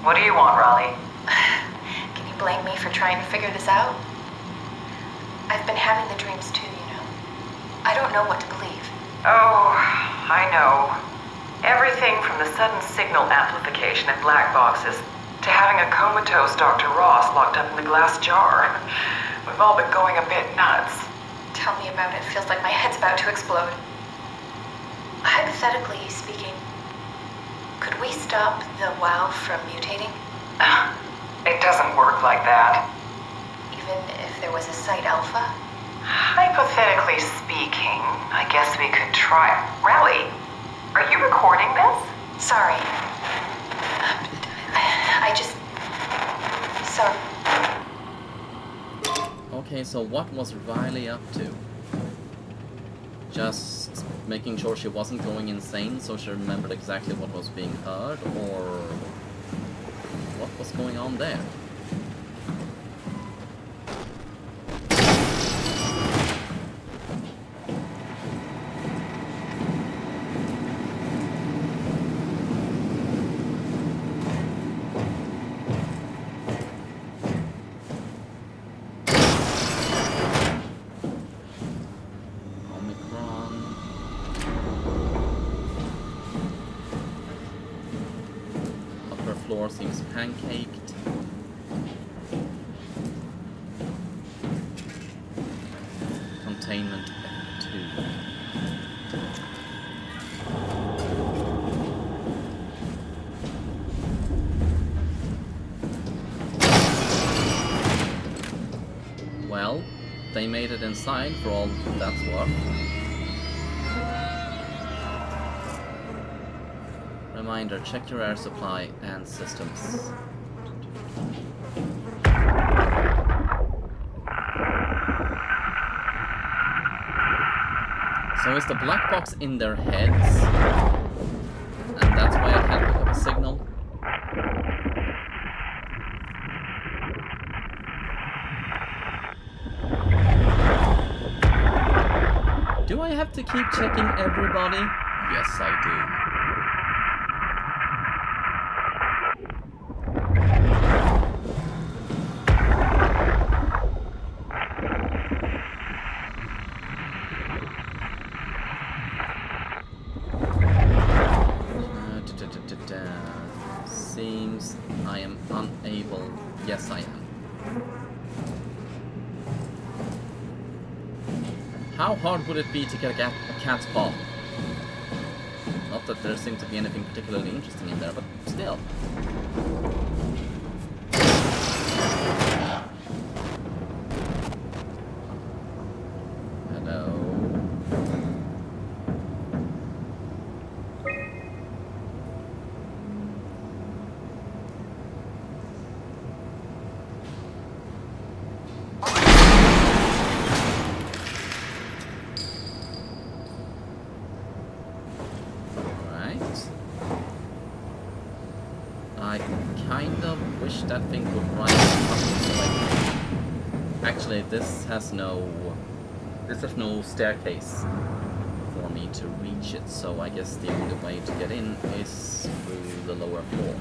What do you want, Raleigh? Can you blame me for trying to figure this out? I've been having the dreams too, you know. I don't know what to believe. Oh, I know. Everything from the sudden signal amplification in black boxes to having a comatose Dr. Ross locked up in the glass jar. We've all been going a bit nuts. Tell me about it. Feels like my head's about to explode. Hypothetically speaking, could we stop the WoW from mutating? It doesn't work like that. Even if there was a site alpha? Hypothetically speaking, I guess we could try. Raleigh, are you recording this? Sorry. I just... Sorry. Okay, so what was Riley up to? Just making sure she wasn't going insane so she remembered exactly what was being heard, or what was going on there? Floor seems pancaked. Containment F2. Well, they made it inside for all that's worth. Reminder, check your air supply and systems. So is the black box in their heads? And that's why I can't pick up a signal? Do I have to keep checking everybody? Yes, I do. Seems I am unable. Yes, I am. How hard would it be to get a cat's paw? Not that there seemed to be anything particularly interesting in there, but still. I kind of wish that thing would rise up. Actually, this has no staircase for me to reach it, so I guess the only way to get in is through the lower floor.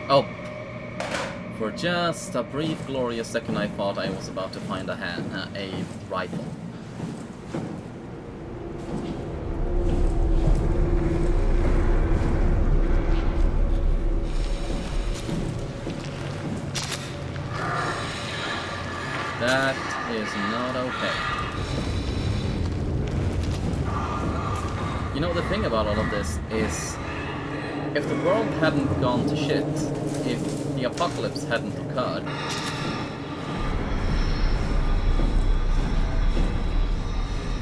Oh, for just a brief, glorious second, I thought I was about to find a rifle. That is not okay. You know, the thing about all of this is, if the world hadn't gone to shit, if the apocalypse hadn't occurred,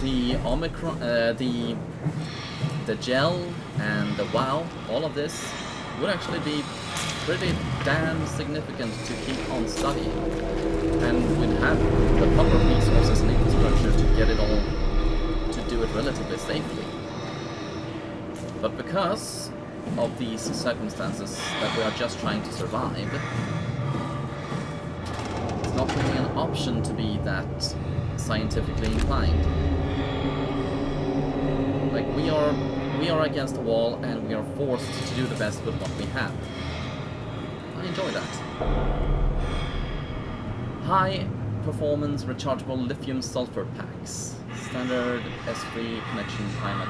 the the Omicron, the gel and the WoW, all of this would actually be pretty damn significant to keep on studying, and we'd have the proper resources and infrastructure to get it all to do it relatively safely. But because of these circumstances that we are just trying to survive, it's not really an option to be that scientifically inclined. Like, we are against the wall and we are forced to do the best with what we have. I enjoy that. High performance rechargeable lithium sulfur packs. Standard S3 connection time at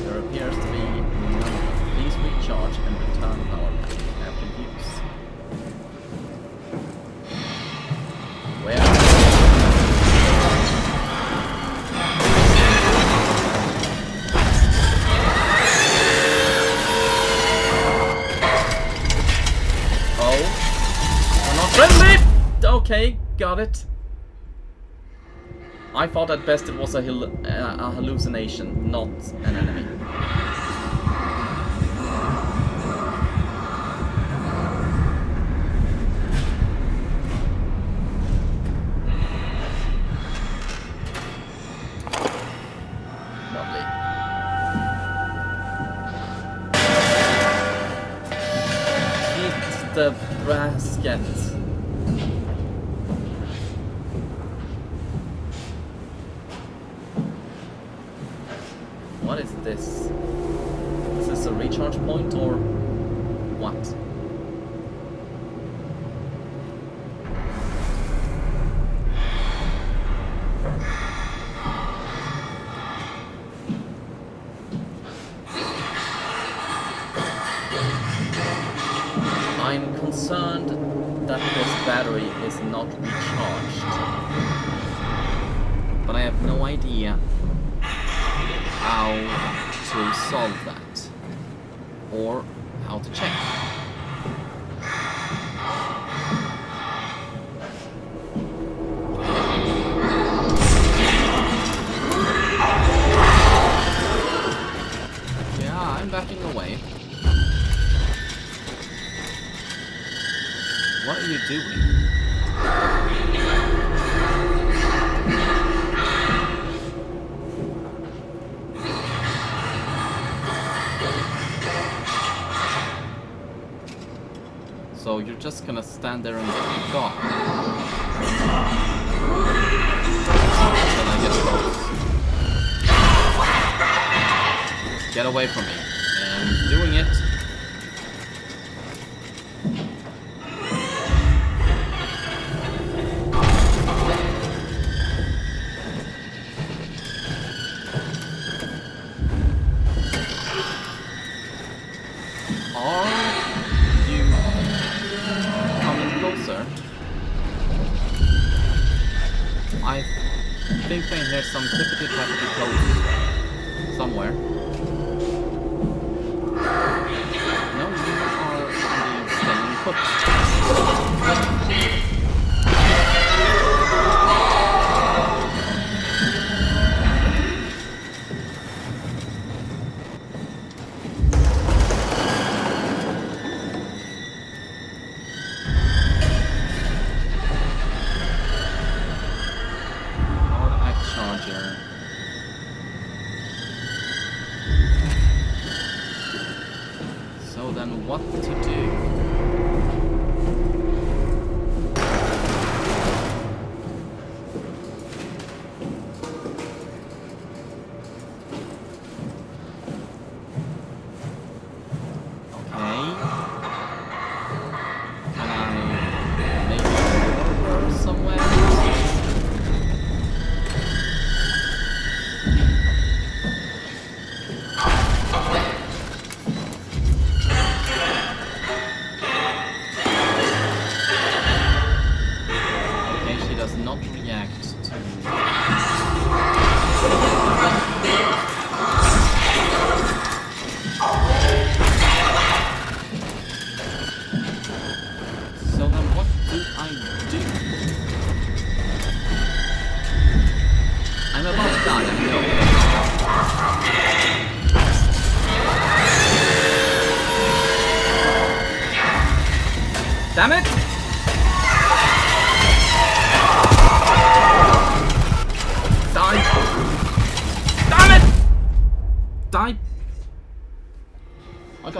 There appears to be none of them. Please recharge and return power pack after use. Where? Friendly! Okay, got it. I thought at best it was a hallucination, not an enemy. Lovely. Hit the basket. What is this? Is this a recharge point or what? I'm concerned that this battery is not recharged, but I have no idea how to solve that, or how to check. Yeah, I'm backing away. What are you doing? So you're just gonna stand there and go. Then I get close. Get away from me. I'm doing it. I think I hear some tippity-tappity close somewhere. No, you are indeed staying put. So then what to do?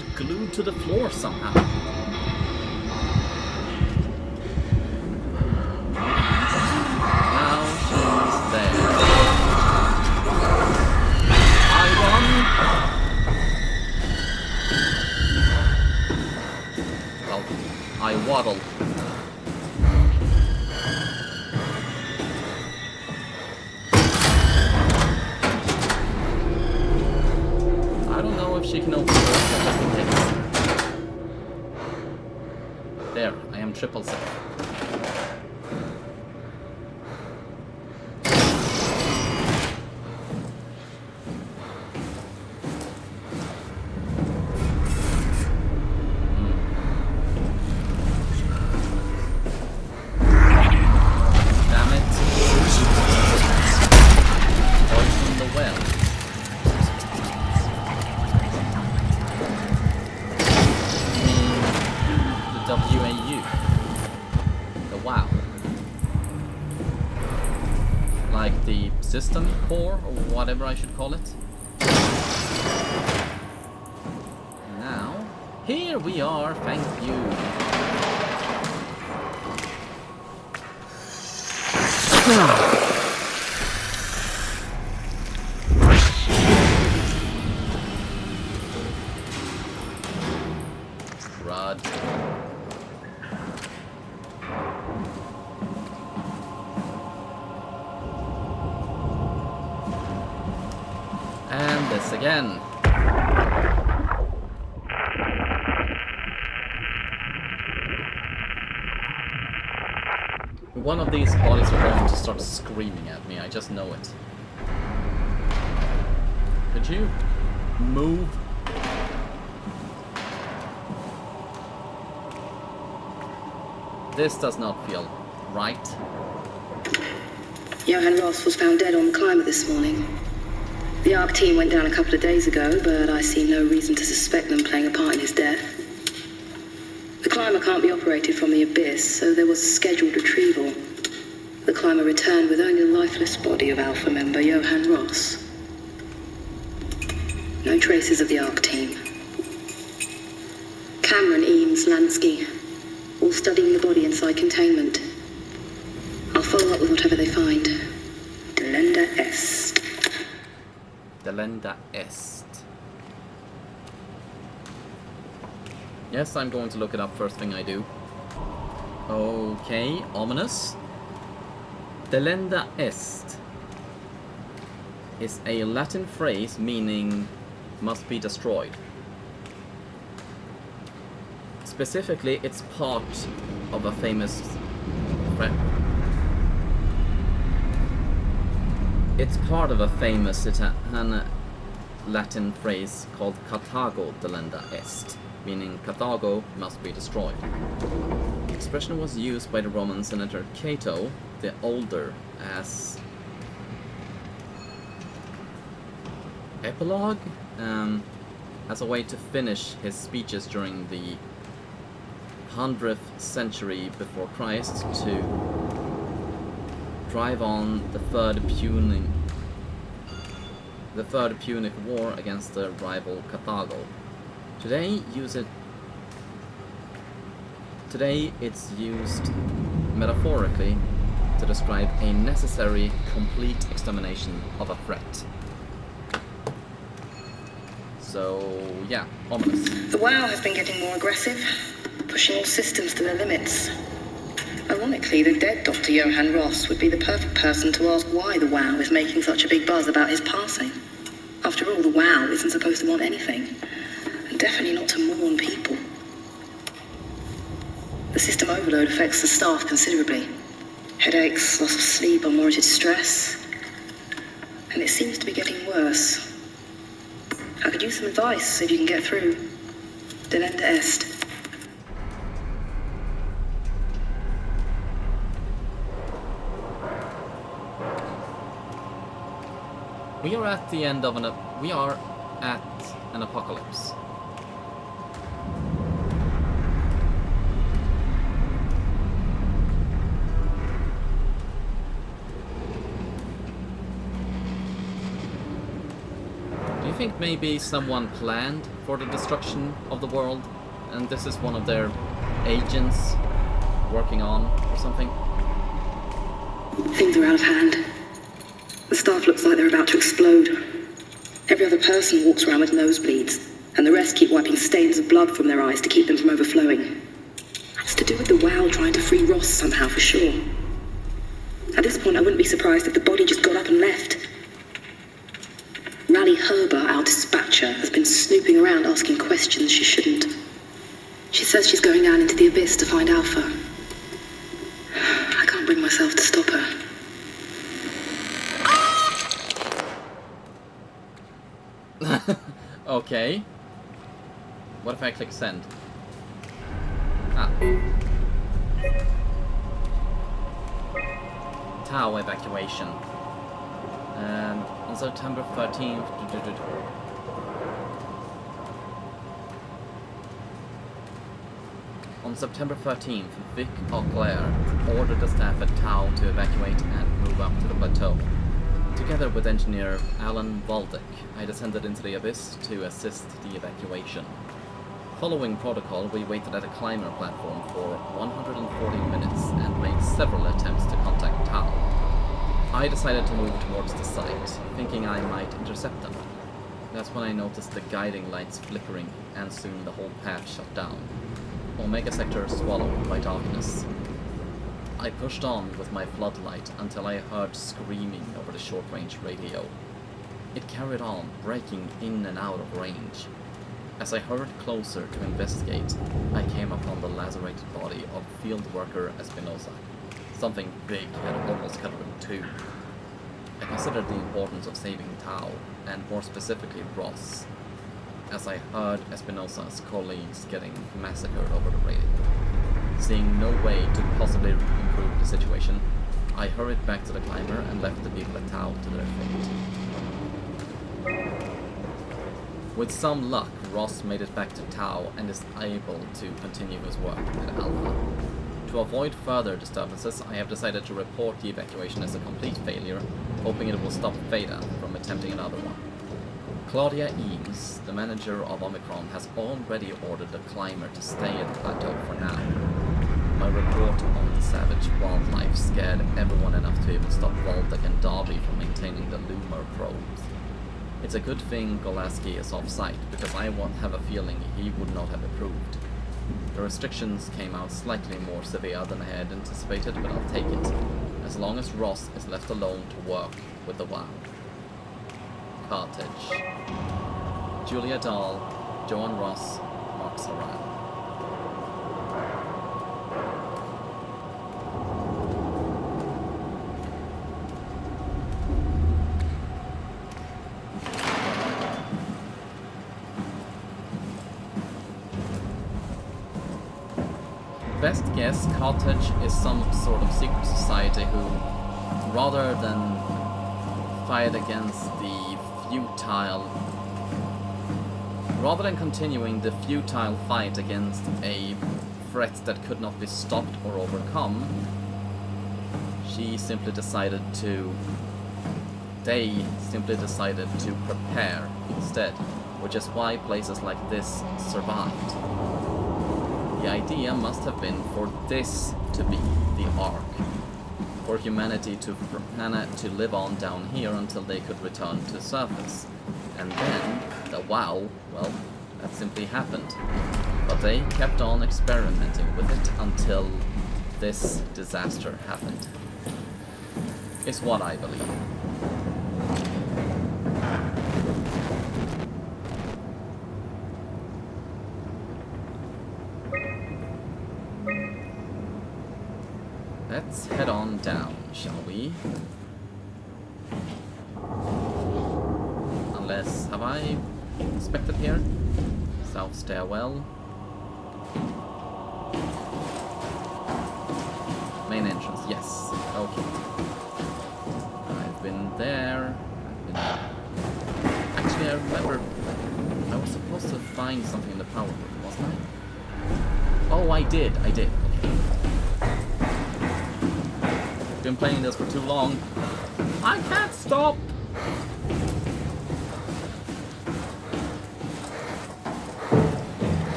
got glued to the floor somehow. Now she's there. I run. Well, I waddle. I don't know if she can open the door, but just in case. There, I am triple safe. Damn it. Poison the well. WAU. The WoW. Like the system core, or whatever I should call it. Now, here we are, thank you. Rod. And this again. One of these bodies are going to start screaming at me, I just know it. Could you move? This does not feel right. Johan Ross was found dead on the climber this morning. The ARC team went down a couple of days ago, but I see no reason to suspect them playing a part in his death. The climber can't be operated from the abyss, so there was a scheduled retrieval. The climber returned with only the lifeless body of Alpha member Johan Ross. No traces of the ARC team. Cameron, Eames, Lansky, all studying the body inside containment. I'll follow up with whatever they find. Delenda Est. Delenda Est. Yes, I'm going to look it up first thing I do. Okay, ominous. Delenda Est is a Latin phrase meaning must be destroyed. Specifically, it's part of a famous Italian Latin phrase called Carthago delenda est, meaning Carthago must be destroyed. The expression was used by the Roman senator Cato the Older as epilogue, as a way to finish his speeches during the 100th century before Christ to drive on the Third Punic War against the rival Carthago. Today it's used metaphorically to describe a necessary, complete extermination of a threat. So, yeah, ominous. The WoW has been getting more aggressive, pushing all systems to their limits. Ironically, the dead Dr. Johan Ross would be the perfect person to ask why the WoW is making such a big buzz about his passing. After all, the WoW isn't supposed to want anything, and definitely not to mourn people. The system overload affects the staff considerably. Headaches, loss of sleep, unwarranted stress, and it seems to be getting worse. I could use some advice if you can get through. Delenda Est. We are at the end of an apocalypse. Do you think maybe someone planned for the destruction of the world, and this is one of their agents working on or something. Things are out of hand. The staff looks like they're about to explode. Every other person walks around with nosebleeds, and the rest keep wiping stains of blood from their eyes to keep them from overflowing. It's to do with the WOW trying to free Ross somehow, for sure. At this point, I wouldn't be surprised if the body just got up and left. Rally Herber, our dispatcher, has been snooping around asking questions she shouldn't. She says she's going down into the abyss to find Alpha. I can't bring myself to stop her. Okay. What if I click send? Ah. Tau evacuation. On September 13th. On September 13th, Vic Auclair ordered the staff at Tau to evacuate and move up to the plateau. Together with engineer Alan Waldeck, I descended into the abyss to assist the evacuation. Following protocol, we waited at a climber platform for 140 minutes and made several attempts to contact Tau. I decided to move towards the site, thinking I might intercept them. That's when I noticed the guiding lights flickering, and soon the whole path shut down. Omega Sector swallowed by darkness. I pushed on with my floodlight until I heard screaming over the short-range radio. It carried on, breaking in and out of range. As I hurried closer to investigate, I came upon the lacerated body of field worker Espinosa. Something big had almost cut her in two. I considered the importance of saving Tau, and more specifically Ross, as I heard Espinosa's colleagues getting massacred over the radio. Seeing no way to possibly improve the situation, I hurried back to the climber and left the people at Tau to their fate. With some luck, Ross made it back to Tau and is able to continue his work at Alpha. To avoid further disturbances, I have decided to report the evacuation as a complete failure, hoping it will stop Veda from attempting another one. Claudia Eames, the manager of Omicron, has already ordered the climber to stay at the plateau for now. My report on the savage wildlife scared everyone enough to even stop Waldeck and Darby from maintaining the Loomer probes. It's a good thing Golaski is off-site, because I have a feeling he would not have approved. The restrictions came out slightly more severe than I had anticipated, but I'll take it, as long as Ross is left alone to work with the WOW. Carthage. Julia Dahl, Joan Ross, Mark Saran. Best guess, Carthage is some sort of secret society who, rather than fight against the rather than continuing the futile fight against a threat that could not be stopped or overcome, they simply decided to prepare instead, which is why places like this survived. The idea must have been for this to be the Ark, for humanity to live on down here until they could return to the surface. And then, the WOW, well, that simply happened. But they kept on experimenting with it until this disaster happened. Is what I believe. Let's head on down, shall we? Unless, have I inspected here? South stairwell. Main entrance, yes. Okay. I've been there. Actually, I remember I was supposed to find something in the power room, wasn't I? Oh, I did. Okay. Been playing this for too long. I can't stop!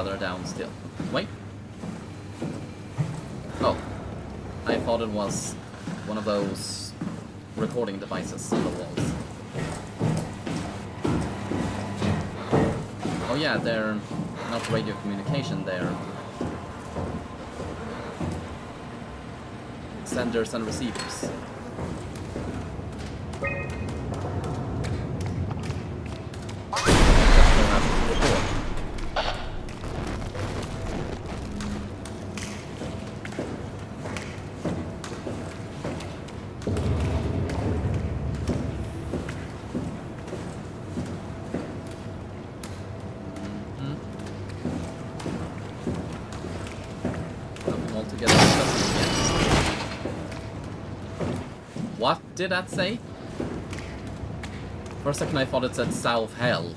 farther down still. Wait. Oh. I thought it was one of those recording devices on the walls. Oh yeah, they're not radio communication, they're senders and receivers. What did that say? For a second I thought it said South Hell.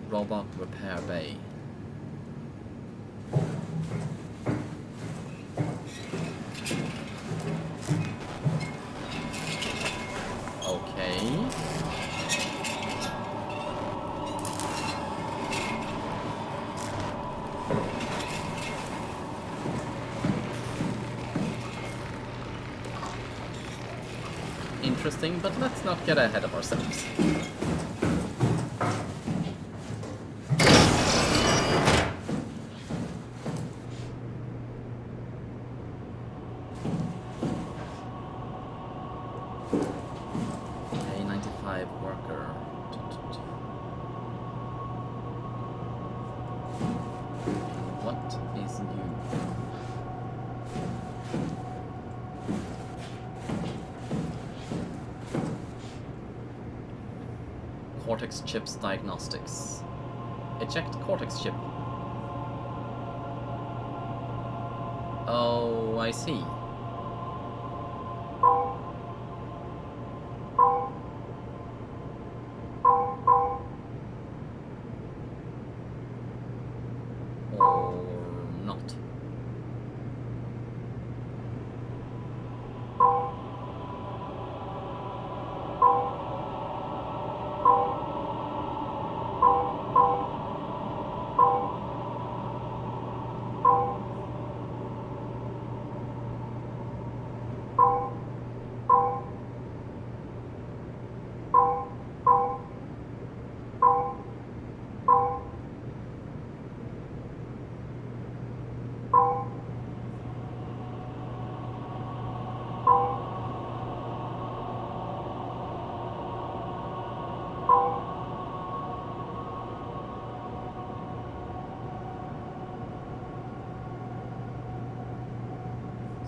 Robot Repair Bay. Okay. Interesting, but let's not get ahead of ourselves. A95 worker. What is new? Cortex chips diagnostics. Eject cortex chip. Oh, I see. Or not.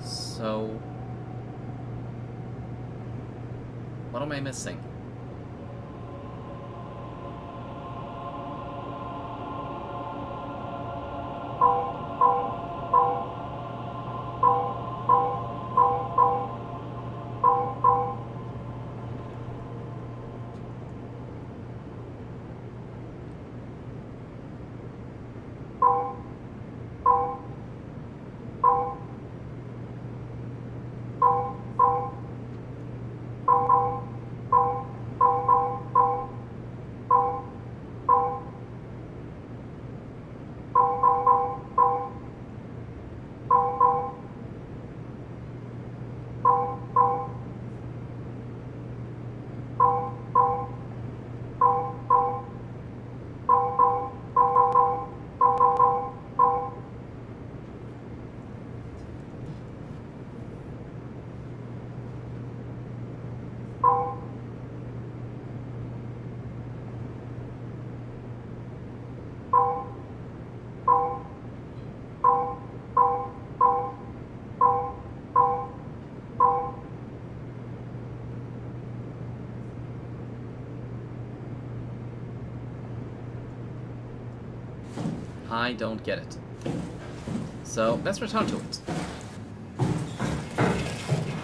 So, what am I missing? I don't get it. So let's return to it.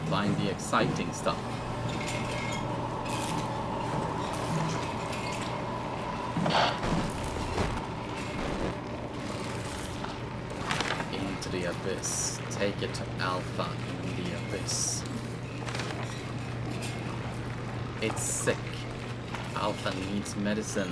Find the exciting stuff. Into the abyss. Take it to Alpha in the abyss. It's sick. Alpha needs medicine.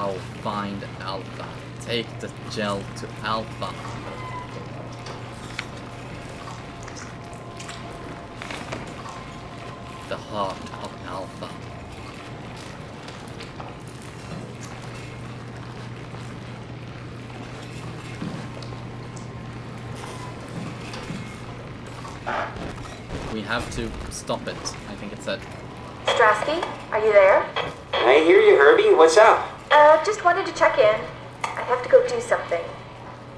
Tau, find Alpha. Take the gel to Alpha. The heart of Alpha. We have to stop it, I think it said. Strasky, are you there? I hear you, Herbie. What's up? Just wanted to check in. I have to go do something.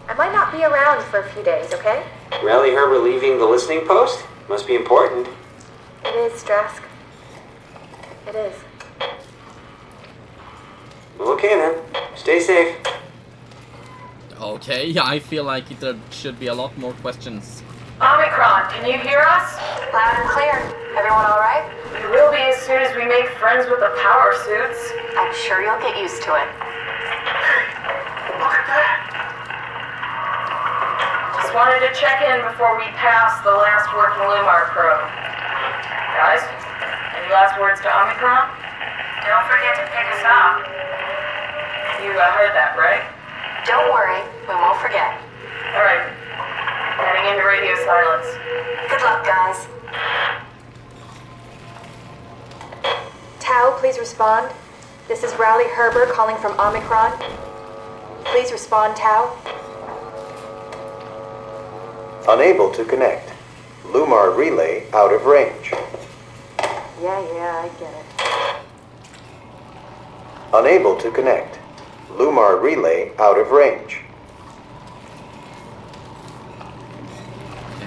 I might not be around for a few days, okay? Rally Herbert leaving the listening post? Must be important. It is, Strask. It is. Well, okay then. Stay safe. Okay, I feel like there should be a lot more questions. Omicron, can you hear us? Loud and clear. Everyone all right? We will be as soon as we make friends with the power suits. I'm sure you'll get used to it. Look at that. Just wanted to check in before we pass the last working Lumar probe. Guys, any last words to Omicron? Don't forget to pick us up. You heard that, right? Don't worry, we won't forget. All right. Heading into radio silence. Good luck, guys. Tau, please respond. This is Rowley Herber calling from Omicron. Please respond, Tau. Unable to connect. Lumar relay out of range. Yeah, I get it. Unable to connect. Lumar relay out of range.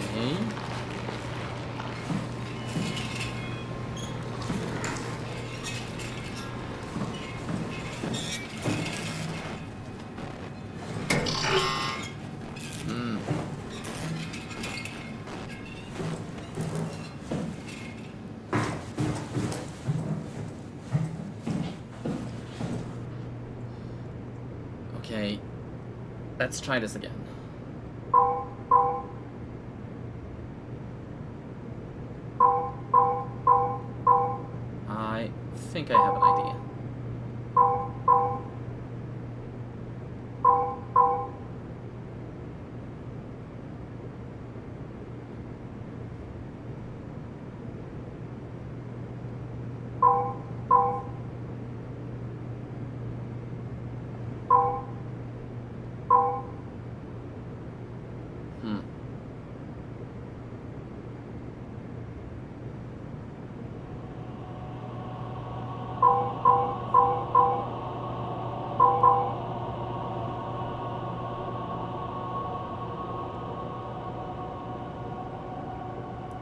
Okay. Okay, let's try this again. I think I have an idea.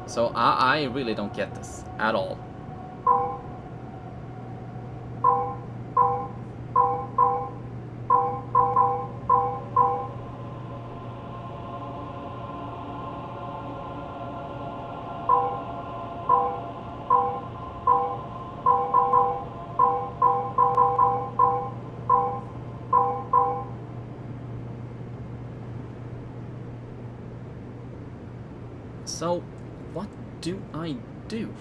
So I really don't get this at all. So, what do I do?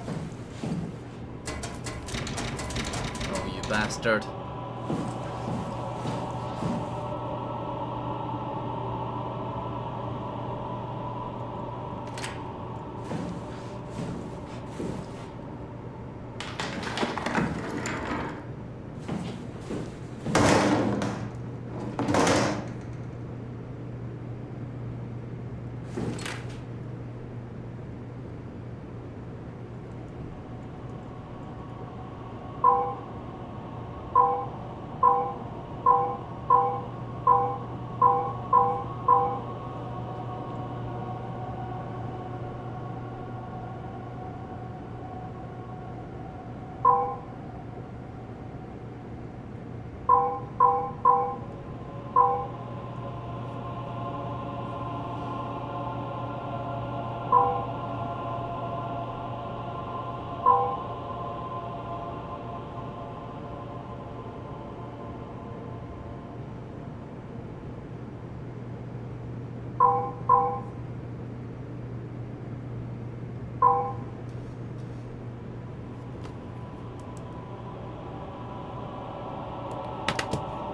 Oh, you bastard.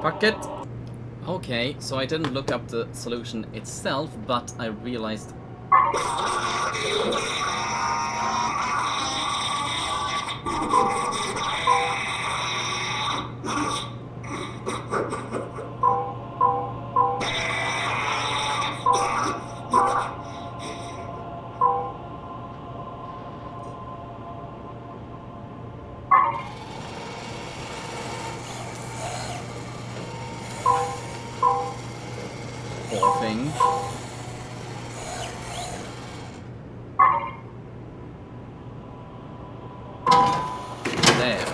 Fuck it. Okay, so I didn't look up the solution itself, but I realized... Poor thing. There.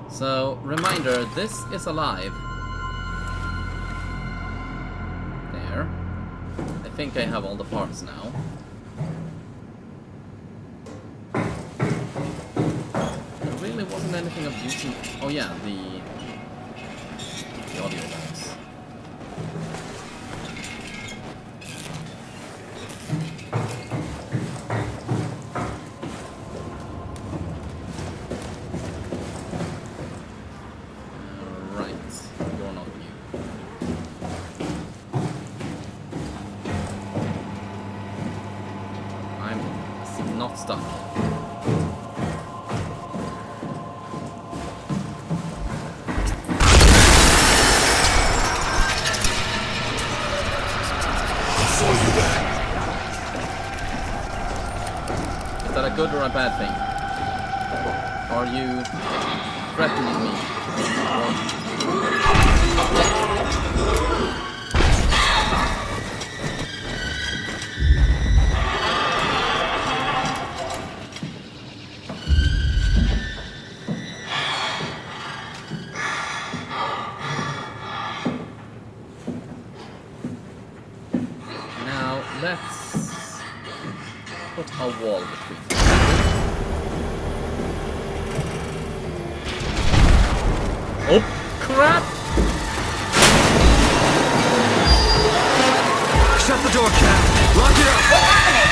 So, reminder, this is alive. There. I think I have all the parts now. There really wasn't anything of use in... Oh yeah, the audio box. Stuck. Is that a good or a bad thing? Are you threatening me? Let's put a wall between them. Oh, crap! Shut the door, Cat! Lock it up! What's happening?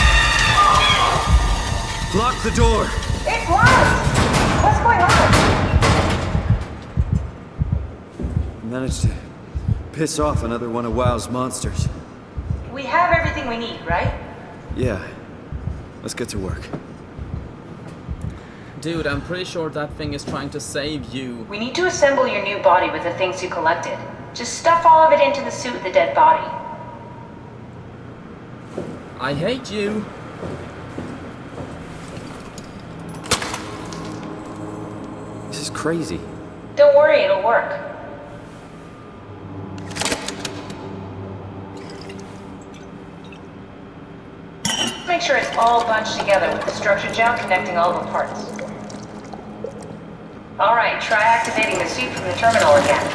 Lock the door! It's locked! What's going on? Managed to piss off another one of WoW's monsters. We have everything we need, right? Yeah. Let's get to work. Dude, I'm pretty sure that thing is trying to save you. We need to assemble your new body with the things you collected. Just stuff all of it into the suit with the dead body. I hate you. This is crazy. Don't worry, it'll work. Make sure it's all bunched together with the structure gel connecting all the parts. Alright, try activating the suit from the terminal again.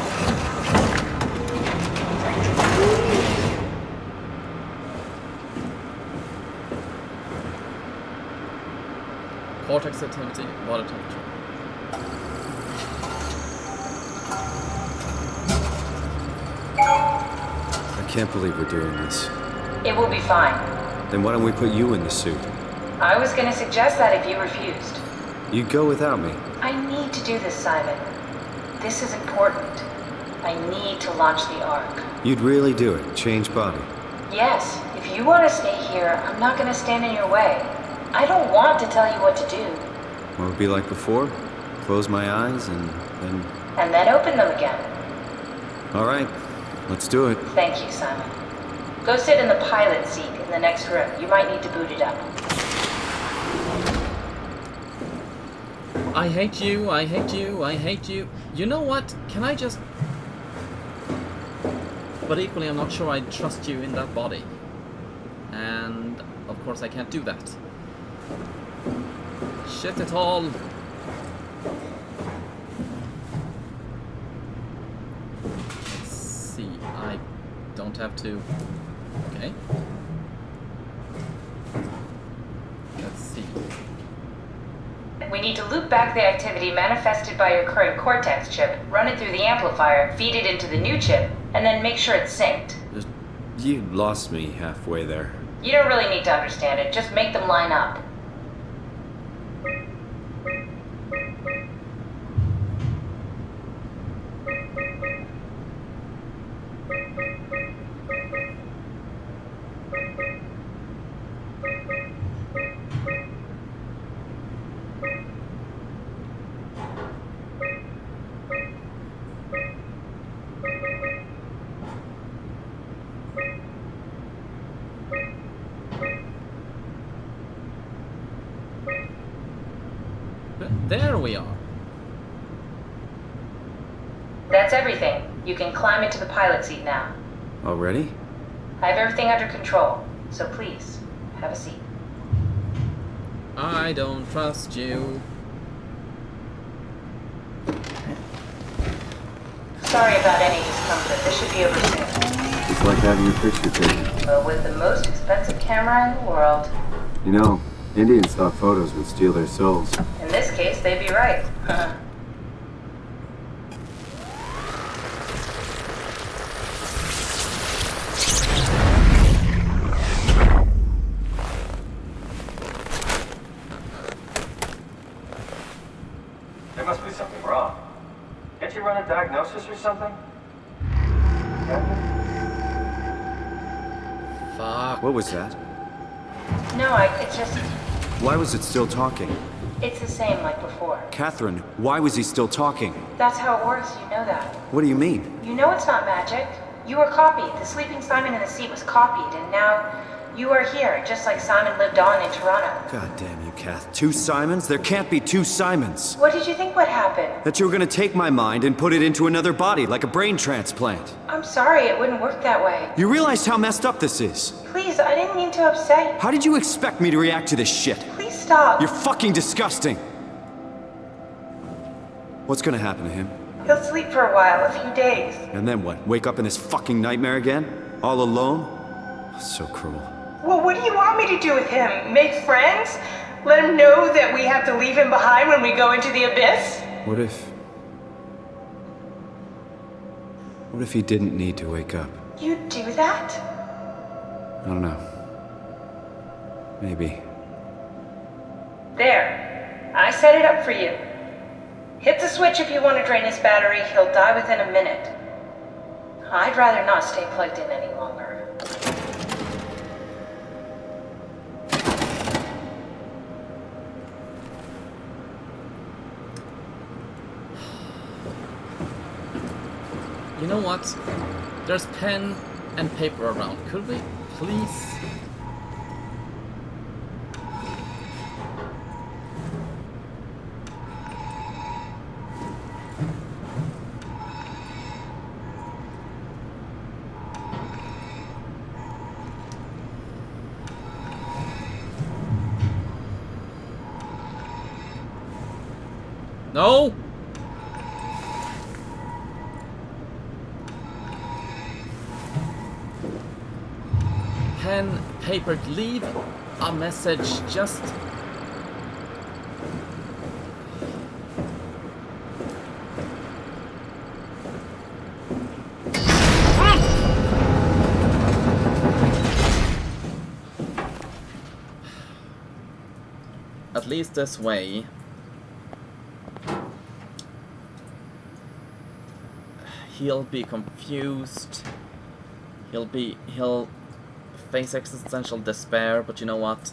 Cortex activity, water temperature. I can't believe we're doing this. It will be fine. Then why don't we put you in the suit? I was gonna suggest that if you refused. You'd go without me. I need to do this, Simon. This is important. I need to launch the Ark. You'd really do it? Change body? Yes. If you want to stay here, I'm not gonna stand in your way. I don't want to tell you what to do. What would it be like before? Close my eyes and then... And then open them again. Alright, let's do it. Thank you, Simon. Go sit in the pilot seat in the next room. You might need to boot it up. I hate you, I hate you, I hate you. You know what? Can I just... But equally, I'm not sure I trust you in that body. And, of course, I can't do that. Shit it all. Let's see, I don't have to... Okay. Let's see. We need to loop back the activity manifested by your current Cortex chip, run it through the amplifier, feed it into the new chip, and then make sure it's synced. You lost me halfway there. You don't really need to understand it, just make them line up. There we are. That's everything. You can climb into the pilot seat now. Already? I have everything under control, so please, have a seat. I don't trust you. Sorry about any discomfort. This should be over soon. It's like having your picture taken. But with the most expensive camera in the world. You know, Indians thought photos would steal their souls. In this case, they'd be right. There must be something wrong. Can't you run a diagnosis or something? Fuck. What was that? No, it's just... Why was it still talking? It's the same like before. Catherine, why was he still talking? That's how it works, you know that. What do you mean? You know it's not magic. You were copied. The sleeping Simon in the seat was copied, and now you are here, just like Simon lived on in Toronto. God damn you, Kath. 2 Simons? There can't be 2 Simons. What did you think would happen? That you were gonna take my mind and put it into another body, like a brain transplant. I'm sorry, it wouldn't work that way. You realize how messed up this is? Please, I didn't mean to upset you. How did you expect me to react to this shit? Please stop. You're fucking disgusting. What's gonna happen to him? He'll sleep for a while, a few days. And then what? Wake up in this fucking nightmare again? All alone? So cruel. Well, what do you want me to do with him? Make friends? Let him know that we have to leave him behind when we go into the abyss? What if he didn't need to wake up? You'd do that? I don't know. Maybe. There. I set it up for you. Hit the switch if you want to drain his battery. He'll die within a minute. I'd rather not stay plugged in any longer. You know what? There's pen and paper around. Could we please? No! Pen, paper, leave a message, just... At least this way. He'll be confused. He'll face existential despair, but you know what?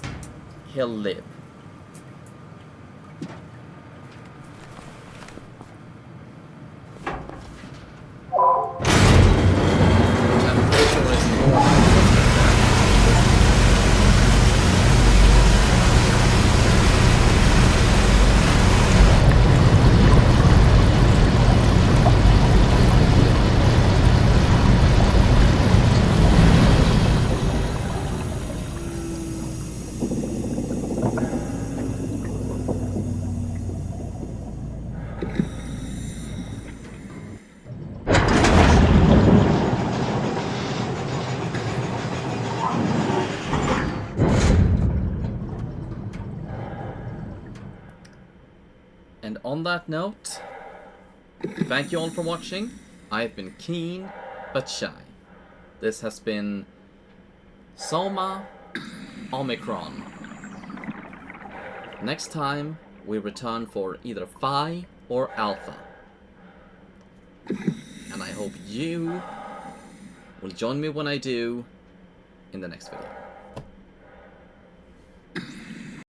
He'll live. And on that note, thank you all for watching. I've been keen but shy. This has been Soma Omicron. Next time we return for either Phi or Alpha. And I hope you will join me when I do in the next video.